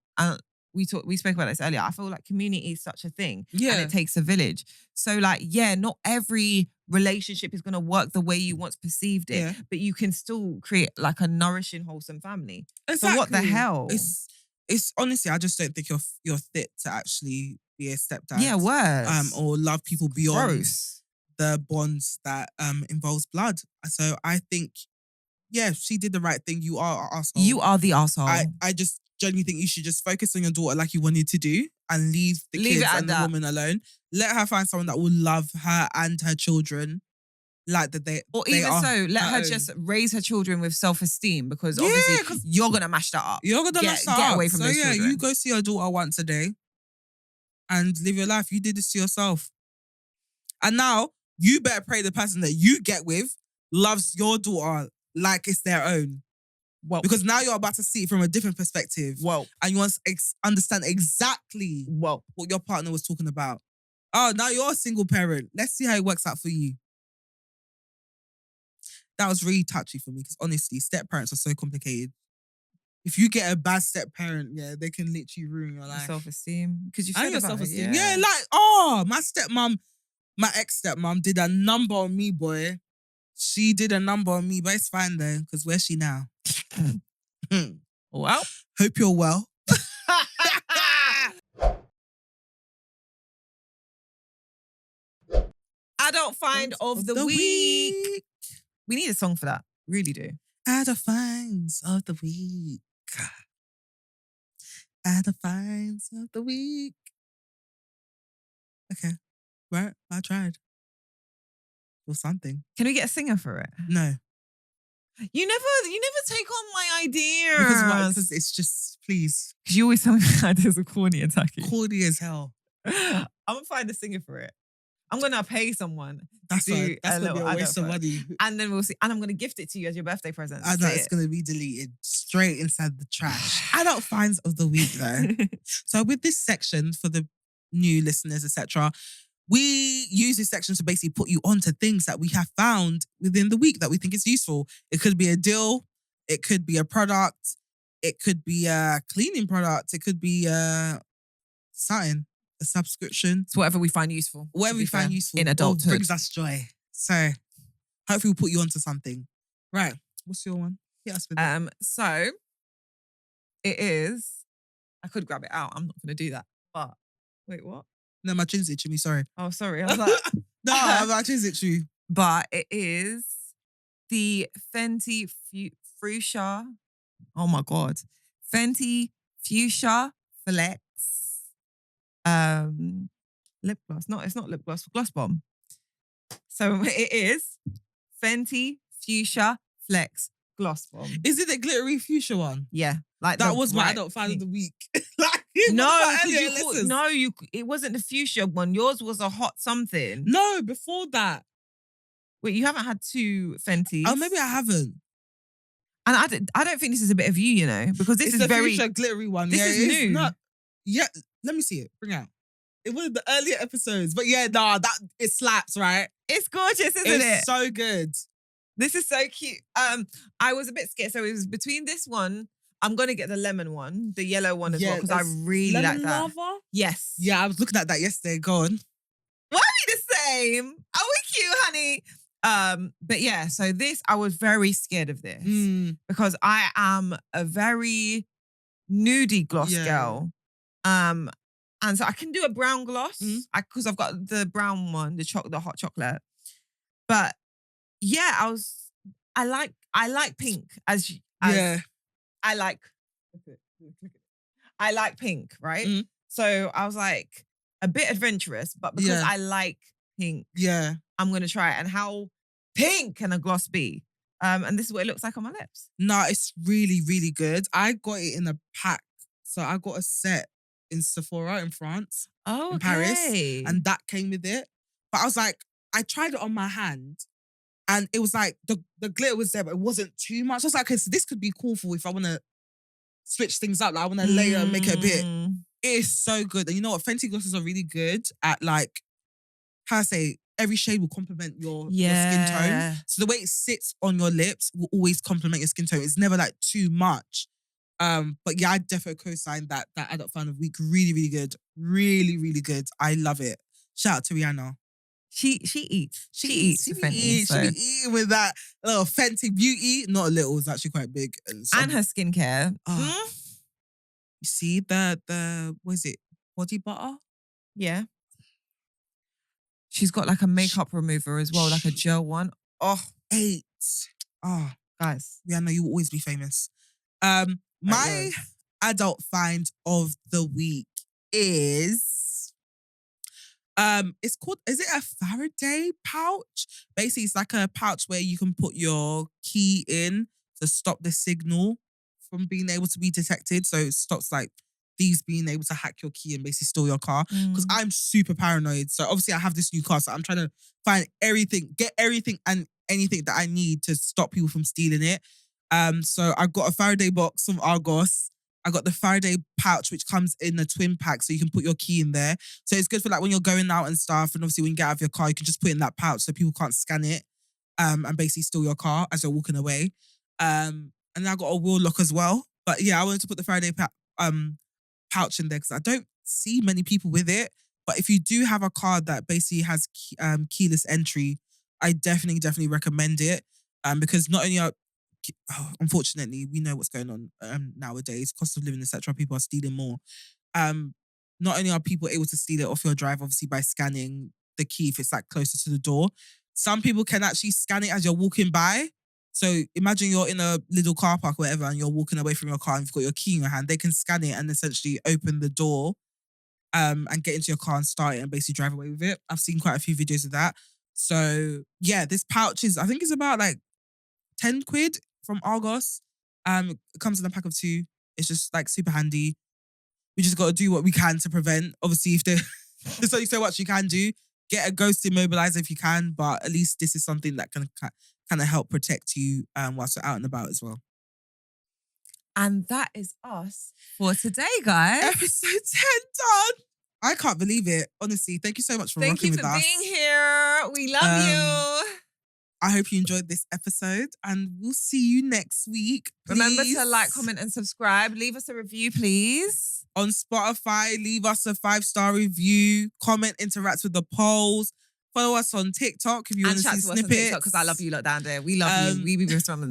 we spoke about this earlier. I feel like community is such a thing, and it takes a village. So like, not every relationship is going to work the way you once perceived it, but you can still create like a nourishing, wholesome family. Exactly. So what the hell? It's honestly, I just don't think you're fit to actually be a stepdad. Yeah, worse. Or love people beyond the bonds that involves blood. So I think, she did the right thing. You are an arsehole. You are the arsehole. I just genuinely think you should just focus on your daughter like you wanted to do and leave the kids and the woman alone. Let her find someone that will love her and her children. Like that let her just raise her children with self-esteem, because obviously you're gonna mash that up. You're gonna mash that up. Get away from those children. You go see your daughter once a day and live your life. You did this to yourself. And now you better pray the person that you get with loves your daughter like it's their own. Well, because now you're about to see it from a different perspective. Well, and you want to understand exactly what your partner was talking about. Oh, now you're a single parent. Let's see how it works out for you. That was really touchy for me, because honestly, step parents are so complicated. If you get a bad step parent, they can literally ruin your life. Self-esteem. Because you said about self-esteem. it, My stepmom, my ex-stepmom did a number on me, boy. She did a number on me, but it's fine though, because where's she now? Well. Hope you're well. Adult find of the week. We need a song for that. Really do. Adult finds of the week. Adult finds of the week. Okay. Right. I tried. Or something. Can we get a singer for it? No. You never take on my idea. Because it's just, please. Because you always tell me my ideas are corny and tacky. Corny as hell. I'm gonna find a singer for it. I'm gonna pay someone. That's do gonna be a little waste of adult money. and then we'll see. And I'm gonna gift it to you as your birthday present. I know Say it's it. gonna be deleted straight inside the trash. Adult finds of the week, though. So with this section for the new listeners, etc., we use this section to basically put you onto things that we have found within the week that we think is useful. It could be a deal, it could be a product, it could be a cleaning product, it could be something, a subscription. It's whatever we find useful. Whatever we find useful in or adulthood brings us joy. So hopefully we'll put you onto something. Right. What's your one? Hit us with it. So it is. I could grab it out. I'm not gonna do that. But wait, what? No, my chin's itching me, sorry. Oh, sorry. I was like, No, my chin's itching me. but it is the Fenty Fuchsia. Oh my God. Fenty Fuchsia Flex lip gloss. No, it's not lip gloss, gloss bomb. So it is Fenty Fuchsia Flex gloss bomb. Is it the glittery fuchsia one? Yeah. Like That was my adult find of the week. No, it wasn't the fuchsia one. Yours was a hot something. No, before that. Wait, you haven't had two Fenties? Oh, maybe I haven't. And I don't think this is a bit of you, because this it's is the very fuchsia glittery one. This is new. Yeah, let me see it. Bring it out. It was the earlier episodes, but yeah, that it slaps, right? It's gorgeous, isn't it? It's so good. This is so cute. I was a bit scared, so it was between this one. I'm gonna get the lemon one, the yellow one as well, because I really like that. Lava? Yes. Yeah, I was looking at that yesterday. Go on. Why are we the same? Are we cute, honey? But yeah, so this, I was very scared of this because I am a very nudie gloss girl. And so I can do a brown gloss because I've got the brown one, the hot chocolate. But yeah, I like pink as I like pink, right? So I was like a bit adventurous, but because I like pink, I'm gonna try it. And how pink can a gloss be? And this is what it looks like on my lips. No, it's really, really good. I got it in a pack. So I got a set in Sephora in France, in Paris, and that came with it. But I was like, I tried it on my hand, and it was like the glitter was there, but it wasn't too much. I was like, okay, so this could be cool for if I want to switch things up. Like I want to layer and make it a bit. It is so good, and you know what? Fenty glosses are really good at like, how I say, every shade will complement your skin tone. So the way it sits on your lips will always complement your skin tone. It's never like too much. But yeah, I definitely co-signed that adult fan of the week. Really, really good. Really, really good. I love it. Shout out to Rihanna. She eats. She eats the Fenty. She be eating with that little Fenty beauty. Not a little, it's actually quite big. And her skincare. You see the what is it? Body butter? Yeah. She's got like a makeup remover as well, like a gel one. Oh, 8. Oh, guys. Rihanna, you will always be famous. My adult find of the week is it's called, is it a Faraday pouch? Basically, it's like a pouch where you can put your key in to stop the signal from being able to be detected. So it stops like thieves being able to hack your key and basically steal your car. Because I'm super paranoid. So obviously I have this new car, so I'm trying to find get everything and anything that I need to stop people from stealing it. So I got a Faraday box from Argos. I got the Faraday pouch, which comes in a twin pack, so you can put your key in there. So it's good for like when you're going out and stuff, and obviously when you get out of your car, you can just put it in that pouch so people can't scan it and basically steal your car as you're walking away. And then I got a wheel lock as well. But yeah, I wanted to put the Faraday pouch in there because I don't see many people with it. But if you do have a car that basically has keyless entry, I definitely recommend it. Because not only are unfortunately, we know what's going on nowadays. Cost of living, etc. People are stealing more. Not only are people able to steal it off your drive, obviously by scanning the key if it's like closer to the door. Some people can actually scan it as you're walking by. So imagine you're in a little car park or whatever, and you're walking away from your car and you've got your key in your hand. They can scan it and essentially open the door, and get into your car and start it and basically drive away with it. I've seen quite a few videos of that. So yeah, this pouch is, I think it's about like 10 quid from Argos. It comes in a pack of 2. It's just like super handy. We just got to do what we can to prevent. Obviously, if there's only so much you can do, Get a ghost immobilizer if you can, but at least this is something that can kind of help protect you whilst you're out and about as well. And that is us for today, guys. Episode 10 done. I can't believe it. Honestly, thank you so much for rocking with us. Thank you for being here. We love you. I hope you enjoyed this episode and we'll see you next week. Remember Please. to like, comment and subscribe. Leave us a review, please. On Spotify, leave us a 5-star review. Comment, interact with the polls. Follow us on TikTok if you want to see snippets. Because I love you lot down there. We love you. We be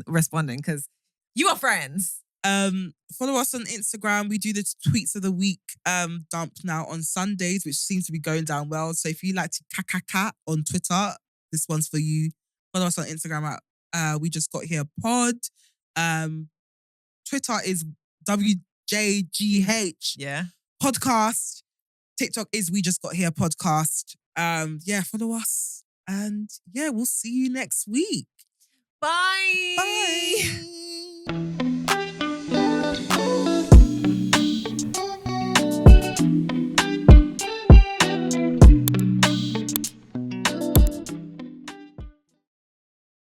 responding because you are friends. Follow us on Instagram. We do the tweets of the week dump now on Sundays, which seems to be going down well. So if you like to cat on Twitter, this one's for you. Follow us on Instagram at We Just Got Here Pod. Twitter is WJGH podcast. TikTok is We Just Got Here podcast. Follow us. And we'll see you next week. Bye. Bye.